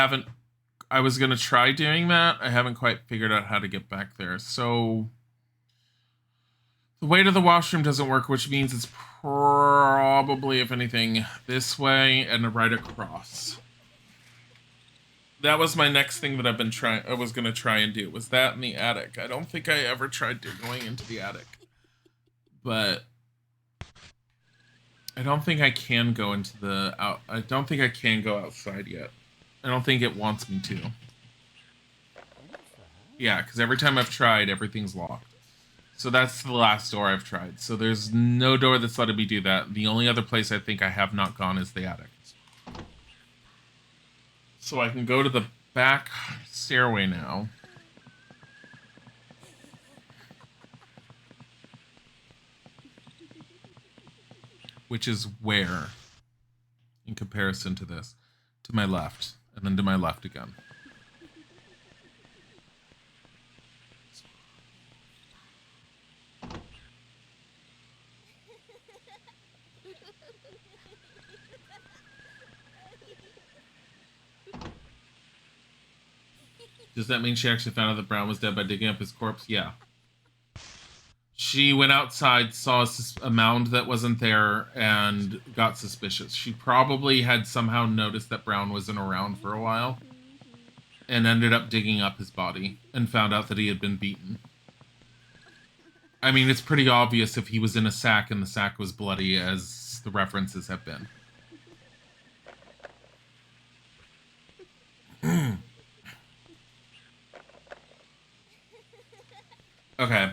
I was going to try doing that. I haven't quite figured out how to get back there. So the way to the washroom doesn't work, which means it's probably, if anything, this way and right across. That was my next thing that I was going to try and do, was that in the attic. I don't think I ever tried going into the attic. But I don't think I can go into the I don't think I can go outside yet. I don't think it wants me to. Yeah, because every time I've tried, everything's locked. So that's the last door I've tried. So there's no door that's letting me do that. The only other place I think I have not gone is the attic. So I can go to the back stairway now. Which is where, in comparison to this? To my left, and then to my left again. Does that mean she actually found out that Brown was dead by digging up his corpse? Yeah. She went outside, saw a mound that wasn't there, and got suspicious. She probably had somehow noticed that Brown wasn't around for a while, and ended up digging up his body, and found out that he had been beaten. I mean, it's pretty obvious if he was in a sack and the sack was bloody, as the references have been. Okay.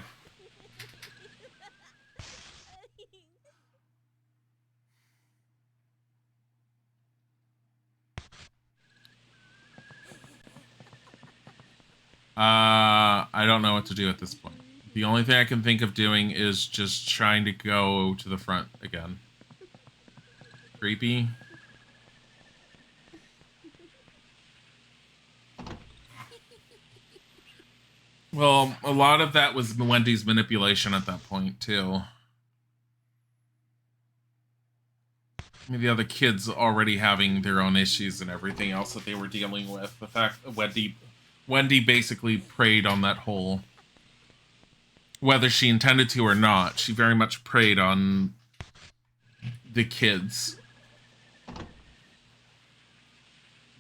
I don't know what to do at this point. The only thing I can think of doing is just trying to go to the front again. Creepy. Well, a lot of that was Wendy's manipulation at that point, too. I mean, the other kids already having their own issues and everything else that they were dealing with. The fact that Wendy basically preyed on that whole... Whether she intended to or not, she very much preyed on the kids.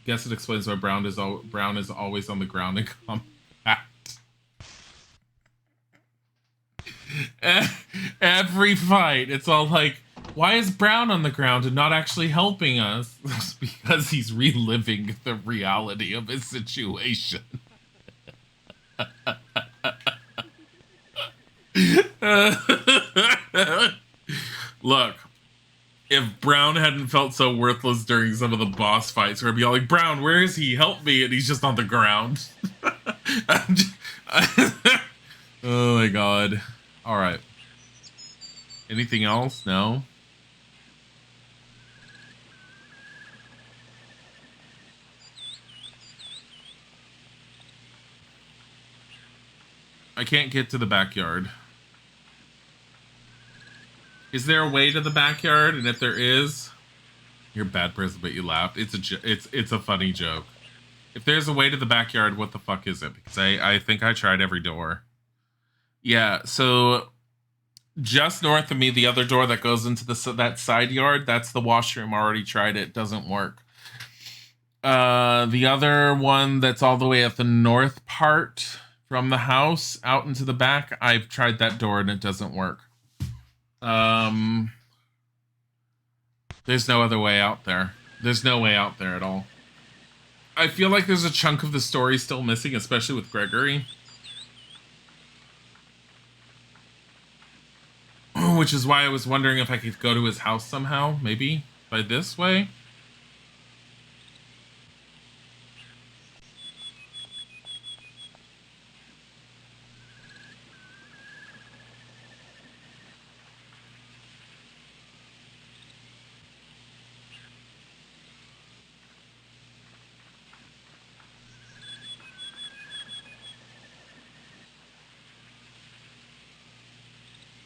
Guess it explains why Brown is always on the ground in combat. Every fight, it's all like, why is Brown on the ground and not actually helping us? It's because he's reliving the reality of his situation. Look, if Brown hadn't felt so worthless during some of the boss fights, where I'd be all like, Brown, where is he? Help me. And he's just on the ground. Oh my god. Alright. Anything else? No? I can't get to the backyard. Is there a way to the backyard? And if there is, you're a bad person, but you laughed. It's a funny joke. If there's a way to the backyard, what the fuck is it? Because I think I tried every door. Yeah, so just north of me, the other door that goes into that side yard, that's the washroom. I already tried it. Doesn't work. The other one that's all the way at the north part from the house out into the back, I've tried that door and it doesn't work. There's no other way out there. There's no way out there at all. I feel like there's a chunk of the story still missing, especially with Gregory. Which is why I was wondering if I could go to his house somehow, maybe by this way.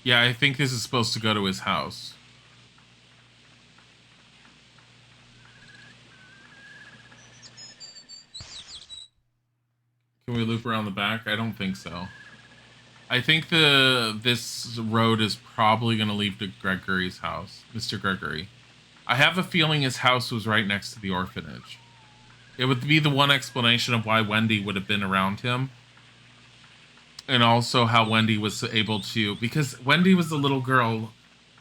Yeah, I think this is supposed to go to his house. Can we loop around the back? I don't think so. I think this road is probably going to lead to Gregory's house. Mr. Gregory. I have a feeling his house was right next to the orphanage. It would be the one explanation of why Wendy would have been around him. And also how Wendy was able to... Because Wendy was a little girl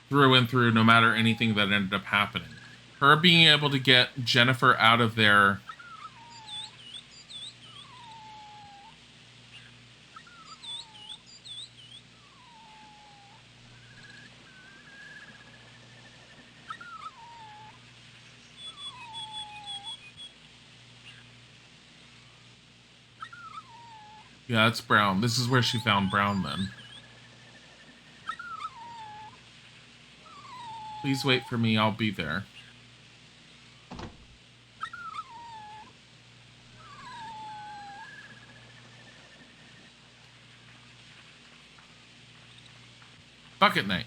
through and through, no matter anything that ended up happening. Her being able to get Jennifer out of there... Yeah, it's Brown. This is where she found Brown then. Please wait for me. I'll be there. Bucket Knight.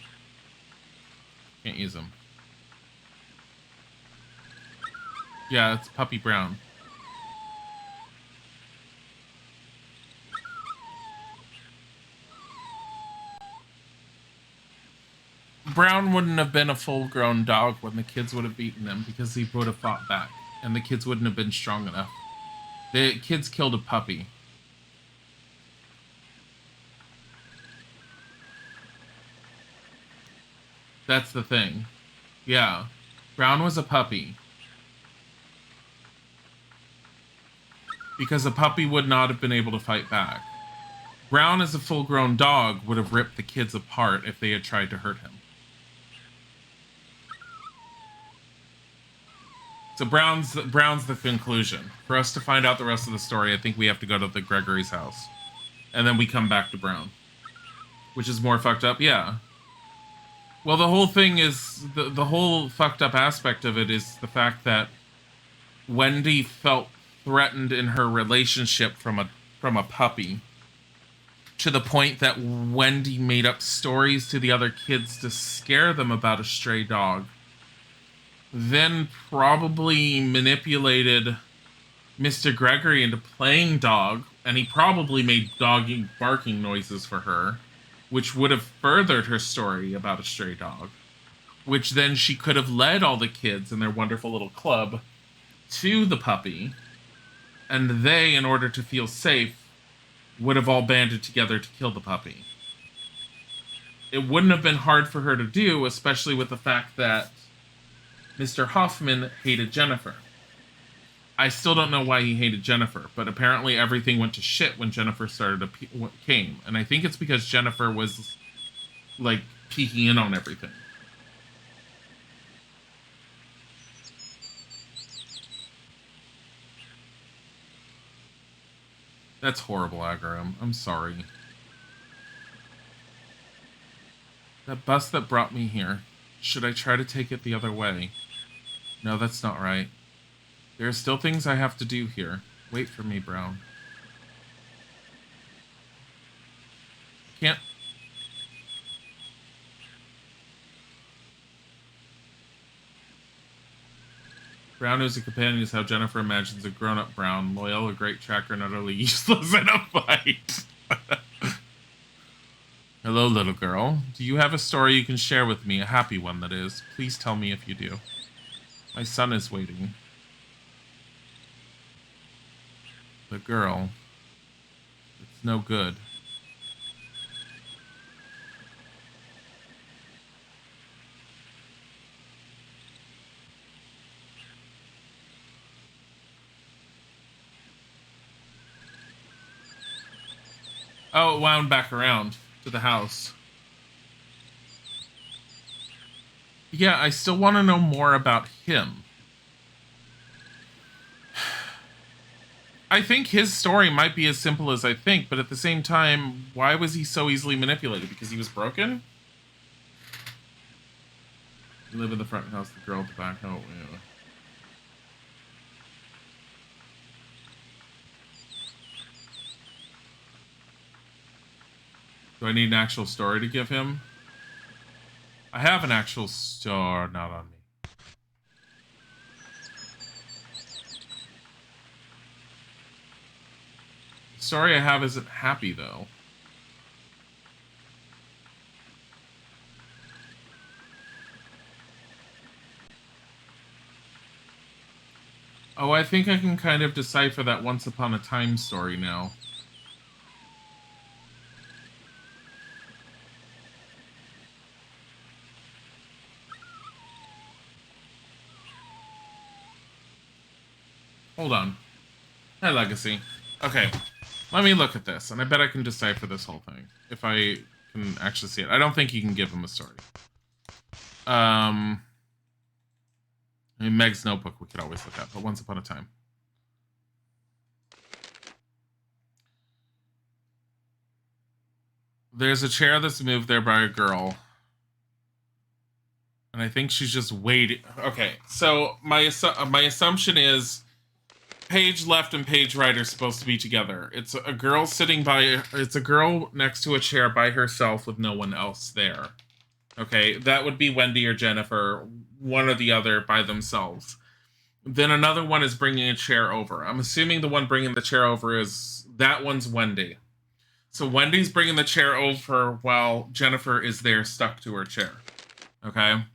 Can't use him. Yeah, it's Puppy Brown. Brown wouldn't have been a full-grown dog when the kids would have beaten him because he would have fought back, and the kids wouldn't have been strong enough. The kids killed a puppy. That's the thing. Yeah. Brown was a puppy. Because a puppy would not have been able to fight back. Brown, as a full-grown dog, would have ripped the kids apart if they had tried to hurt him. So Brown's the conclusion. For us to find out the rest of the story, I think we have to go to the Gregory's house. And then we come back to Brown. Which is more fucked up? Yeah. Well, the whole thing is... The whole fucked up aspect of it is the fact that Wendy felt threatened in her relationship from a puppy. To the point that Wendy made up stories to the other kids to scare them about a stray dog. Then probably manipulated Mr. Gregory into playing dog, and he probably made doggy barking noises for her, which would have furthered her story about a stray dog, which then she could have led all the kids in their wonderful little club to the puppy, and they, in order to feel safe, would have all banded together to kill the puppy. It wouldn't have been hard for her to do, especially with the fact that Mr. Hoffman hated Jennifer. I still don't know why he hated Jennifer, but apparently everything went to shit when Jennifer came. And I think it's because Jennifer was, like, peeking in on everything. That's horrible, Agaram. I'm sorry. That bus that brought me here. Should I try to take it the other way? No, that's not right. There are still things I have to do here. Wait for me, Brown. Can't... Brown is a companion is how Jennifer imagines a grown-up Brown, loyal, a great tracker, and utterly useless in a fight. Hello, little girl. Do you have a story you can share with me? A happy one, that is. Please tell me if you do. My son is waiting. The girl. It's no good. Oh, it wound back around to the house. Yeah, I still want to know more about him. I think his story might be as simple as I think, but at the same time, why was he so easily manipulated? Because he was broken? You live in the front house, the girl at the back. Oh, yeah. Do I need an actual story to give him? I have an actual story, not on me. story I have isn't happy, though. Oh, I think I can kind of decipher that Once Upon a Time story now. Hold on. Hi, Legacy. Okay, let me look at this, and I bet I can decipher this whole thing. If I can actually see it. I don't think you can give him a story. I mean, Meg's Notebook we could always look at, but Once Upon a Time. There's a chair that's moved there by a girl. And I think she's just waiting. Okay, so my assumption is page left and page right are supposed to be together. It's a girl sitting by... It's a girl next to a chair by herself with no one else there. Okay, that would be Wendy or Jennifer, one or the other by themselves. Then another one is bringing a chair over. I'm assuming the one bringing the chair over is... That one's Wendy. So Wendy's bringing the chair over while Jennifer is there stuck to her chair. Okay?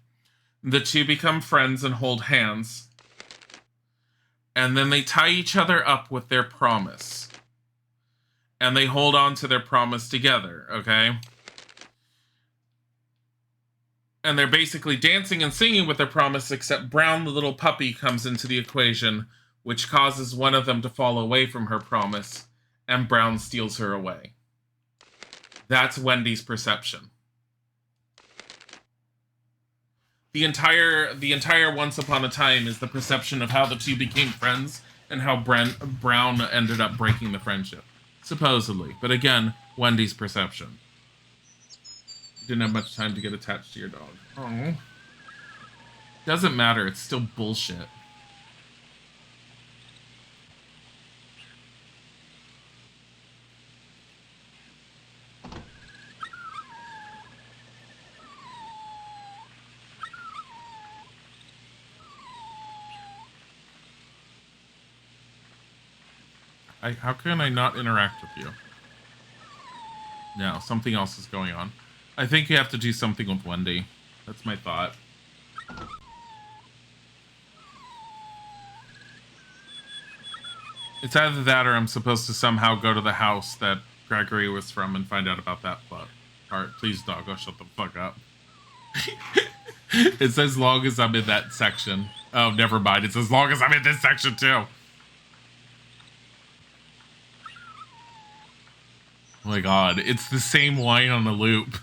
The two become friends and hold hands. And then they tie each other up with their promise. And they hold on to their promise together, okay? And they're basically dancing and singing with their promise, except Brown, the little puppy, comes into the equation, which causes one of them to fall away from her promise, and Brown steals her away. That's Wendy's perception. The entire Once Upon a Time is the perception of how the two became friends and how Brown ended up breaking the friendship. Supposedly. But again, Wendy's perception. You didn't have much time to get attached to your dog. Oh. Doesn't matter, it's still bullshit. How can I not interact with you? No, something else is going on. I think you have to do something with Wendy. That's my thought. It's either that or I'm supposed to somehow go to the house that Gregory was from and find out about that plot. Alright, please, doggo, shut the fuck up. It says as long as I'm in that section. Oh, never mind. It's as long as I'm in this section, too. Oh my god, it's the same line on a loop.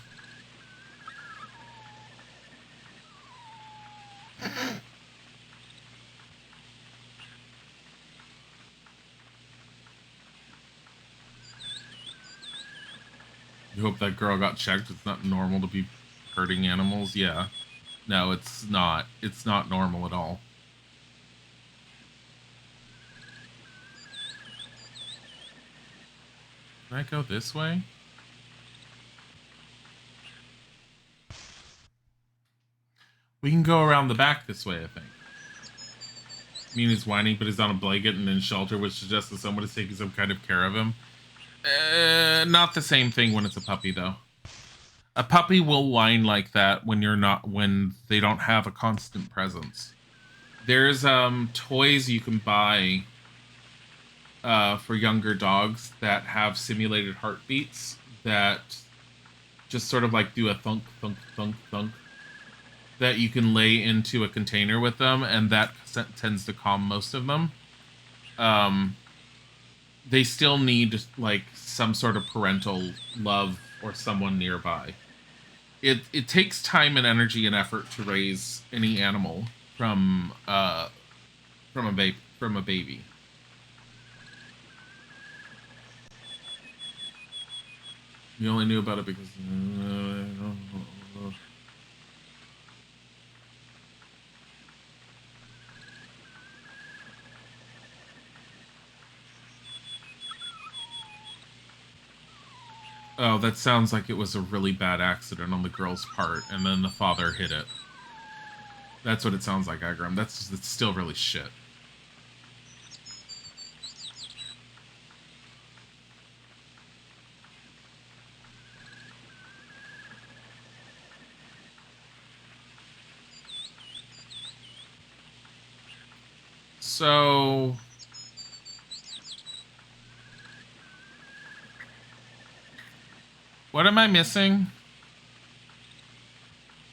You hope that girl got checked. It's not normal to be hurting animals. Yeah. No, it's not. It's not normal at all. Can I go this way? We can go around the back this way, I think. I mean, he's whining, but he's on a blanket and in shelter, which suggests that someone is taking some kind of care of him. Not the same thing when it's a puppy, though. A puppy will whine like that when they don't have a constant presence. There's toys you can buy for younger dogs that have simulated heartbeats that just sort of like do a thunk, thunk, thunk, thunk that you can lay into a container with them, and that tends to calm most of them. They still need like some sort of parental love or someone nearby. It takes time and energy and effort to raise any animal from a baby. You only knew about it because... Oh, that sounds like it was a really bad accident on the girl's part, and then the father hit it. That's what it sounds like, Agram. That's still really shit. So... what am I missing?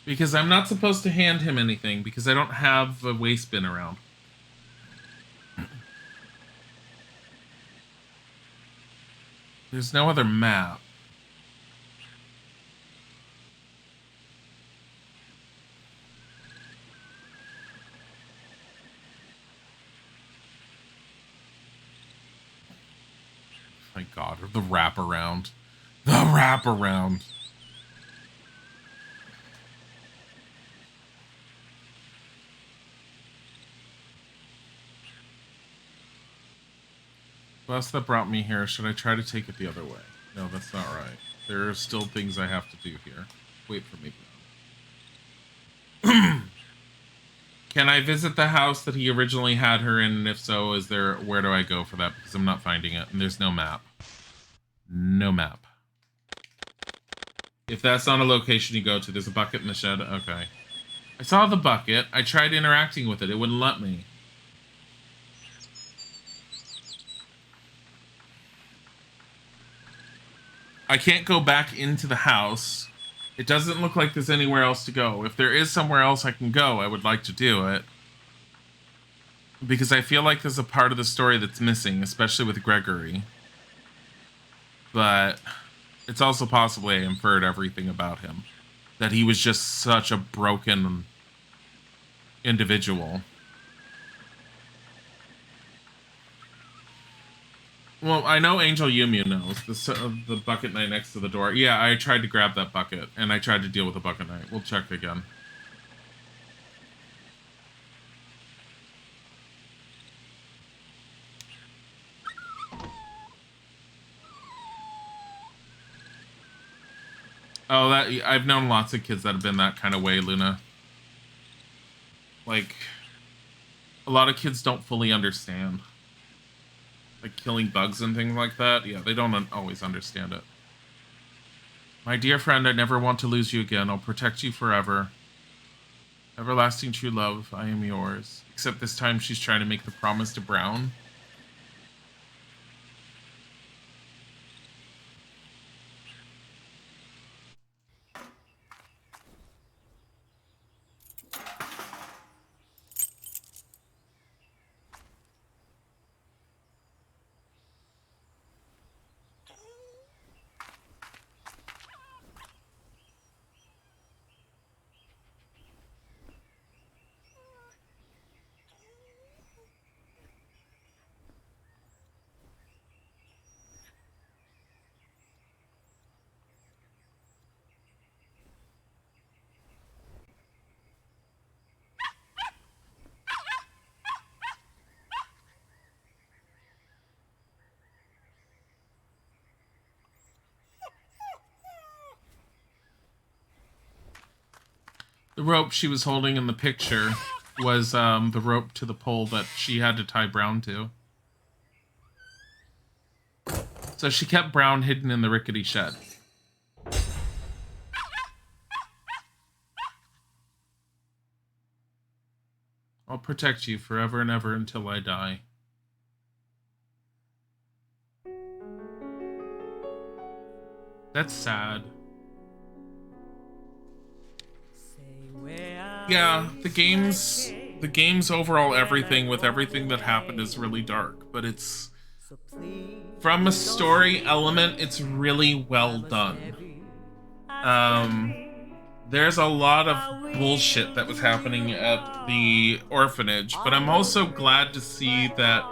Because I'm not supposed to hand him anything because I don't have a waste bin around. There's no other map. My God, the wraparound. The wraparound. Bus that brought me here. Should I try to take it the other way? No, that's not right. There are still things I have to do here. Wait for me. Can I visit the house that he originally had her in? And if so, is there... where do I go for that? Because I'm not finding it. And there's no map. No map. If that's not a location you go to, there's a bucket in the shed. Okay. I saw the bucket. I tried interacting with it. It wouldn't let me. I can't go back into the house. It doesn't look like there's anywhere else to go. If there is somewhere else I can go, I would like to do it. Because I feel like there's a part of the story that's missing, especially with Gregory. But it's also possible I inferred everything about him. That he was just such a broken individual. Well, I know Angel Yumu knows. The bucket knight next to the door. Yeah, I tried to grab that bucket, and I tried to deal with the bucket knight. We'll check again. Oh, I've known lots of kids that have been that kind of way, Luna. Like, a lot of kids don't fully understand. Like killing bugs and things like that. Yeah, they don't always understand it. My dear friend, I never want to lose you again. I'll protect you forever. Everlasting true love, I am yours. Except this time she's trying to make the promise to Brown. The rope she was holding in the picture was the rope to the pole that she had to tie Brown to. So she kept Brown hidden in the rickety shed. I'll protect you forever and ever until I die. That's sad. Yeah, the game's overall everything with everything that happened is really dark, but it's from a story element, it's really well done. There's a lot of bullshit that was happening at the orphanage, but I'm also glad to see that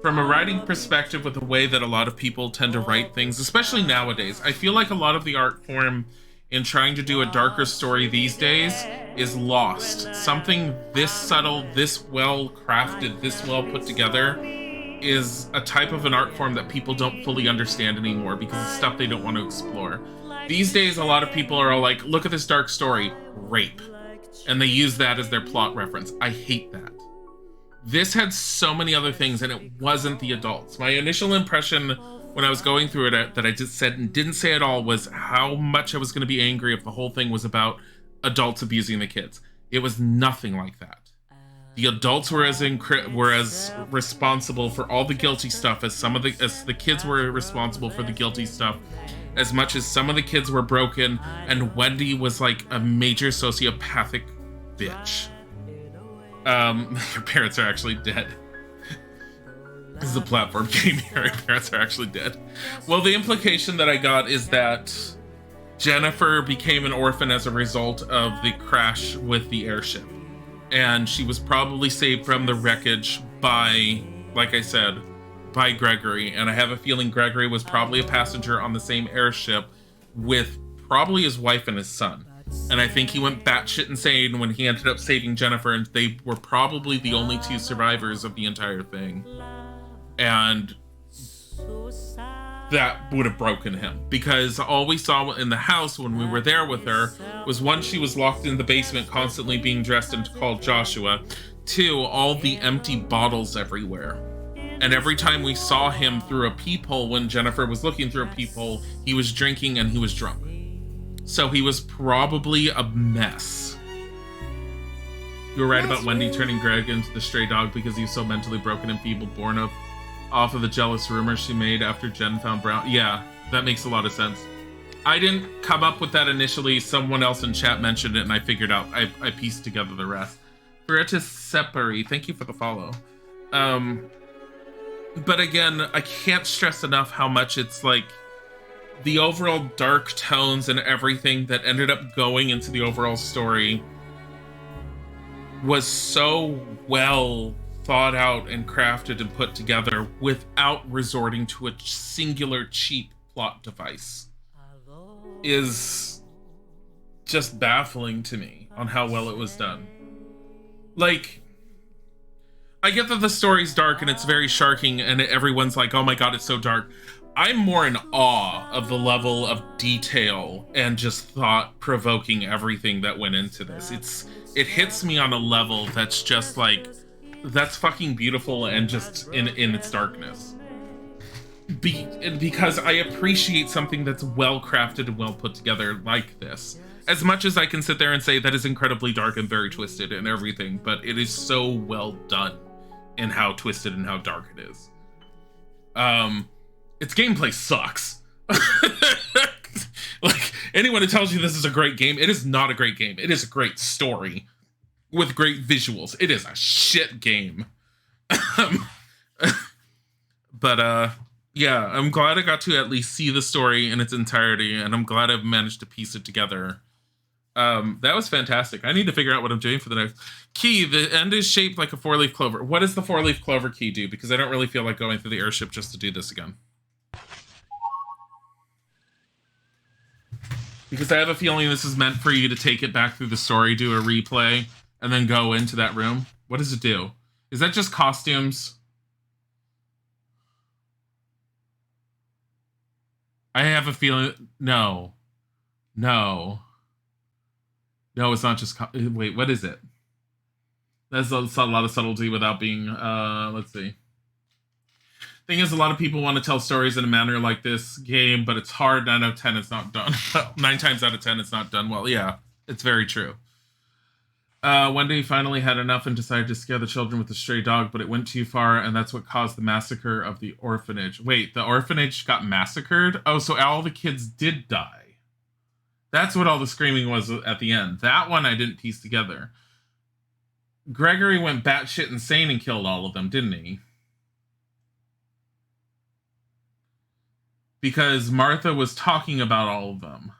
from a writing perspective with the way that a lot of people tend to write things, especially nowadays, I feel like a lot of the art form in trying to do a darker story these days is lost. Something this subtle, this well crafted, this well put together is a type of an art form that people don't fully understand anymore because it's stuff they don't want to explore. These days, a lot of people are all like, look at this dark story, rape. And they use that as their plot reference. I hate that. This had so many other things and it wasn't the adults. My initial impression when I was going through it that I just said and didn't say at all was how much I was going to be angry if the whole thing was about adults abusing the kids. It was nothing like that. The adults were as responsible for all the guilty stuff as the kids were responsible for the guilty stuff, as much as some of the kids were broken, and Wendy was like a major sociopathic bitch. Your parents are actually dead. This is a platform game here. Your parents are actually dead. Well, the implication that I got is that Jennifer became an orphan as a result of the crash with the airship. And she was probably saved from the wreckage by, like I said, by Gregory. And I have a feeling Gregory was probably a passenger on the same airship with probably his wife and his son. And I think he went batshit insane when he ended up saving Jennifer, and they were probably the only two survivors of the entire thing. And that would have broken him, because all we saw in the house when we were there with her was, one, she was locked in the basement constantly being dressed and called Joshua. Two, all the empty bottles everywhere. And every time we saw him through a peephole when Jennifer was looking through a peephole, he was drinking and he was drunk. So he was probably a mess. You were right about Wendy turning Greg into the stray dog because he was so mentally broken and feeble, born off of the jealous rumors she made after Jen found Brown. Yeah, that makes a lot of sense. I didn't come up with that initially. Someone else in chat mentioned it, and I figured out. I pieced together the rest. Beretta Separi, thank you for the follow. But again, I can't stress enough how much it's like the overall dark tones and everything that ended up going into the overall story was so well thought out and crafted and put together without resorting to a singular cheap plot device is just baffling to me on how well it was done. Like, I get that the story's dark and it's very sharking and everyone's like, oh my god, it's so dark. I'm more in awe of the level of detail and just thought-provoking everything that went into this. It hits me on a level that's just like, that's fucking beautiful and just in its darkness. Because I appreciate something that's well crafted and well put together like this. As much as I can sit there and say that is incredibly dark and very twisted and everything, but it is so well done in how twisted and how dark it is. Its gameplay sucks. Like, anyone who tells you this is a great game, it is not a great game. It is a great story with great visuals. It is a shit game. But yeah, I'm glad I got to at least see the story in its entirety, and I'm glad I've managed to piece it together. That was fantastic. I need to figure out what I'm doing for the next key. The end is shaped like a 4-leaf clover. What does the 4-leaf clover key do? Because I don't really feel like going through the airship just to do this again. Because I have a feeling this is meant for you to take it back through the story, do a replay, and then go into that room. What does it do? Is that just costumes? I have a feeling... No. No. No, it's not just... Wait, what is it? That's a lot of subtlety without being... let's see. Thing is, a lot of people want to tell stories in a manner like this game, but it's hard. 9 out of 10, it's not done. 9 times out of 10, it's not done well. Yeah, it's very true. Wendy finally had enough and decided to scare the children with the stray dog, but it went too far, and that's what caused the massacre of the orphanage. Wait, the orphanage got massacred? Oh, so all the kids did die. That's what all the screaming was at the end. That one I didn't piece together. Gregory went batshit insane and killed all of them, didn't he? Because Martha was talking about all of them.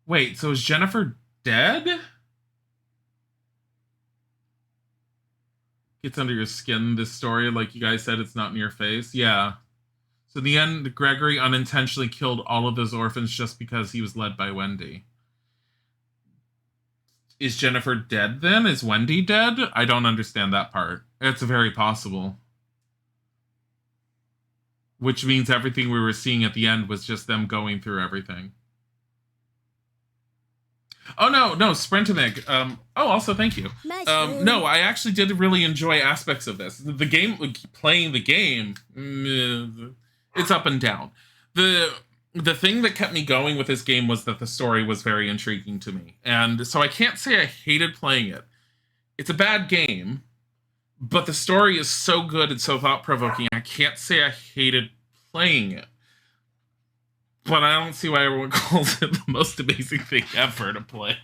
Wait, so is Jennifer dead? Gets under your skin, this story. Like you guys said, it's not in your face. Yeah. So in the end, Gregory unintentionally killed all of those orphans just because he was led by Wendy. Is Jennifer dead then? Is Wendy dead? I don't understand that part. It's very possible. Which means everything we were seeing at the end was just them going through everything. Oh, no, Sprintamig. Also, thank you. No, I actually did really enjoy aspects of this. The game, playing the game, it's up and down. The the thing that kept me going with this game was that the story was very intriguing to me. And so I can't say I hated playing it. It's a bad game, but the story is so good and so thought-provoking, I can't say I hated playing it. But I don't see why everyone calls it the most amazing thing ever to play.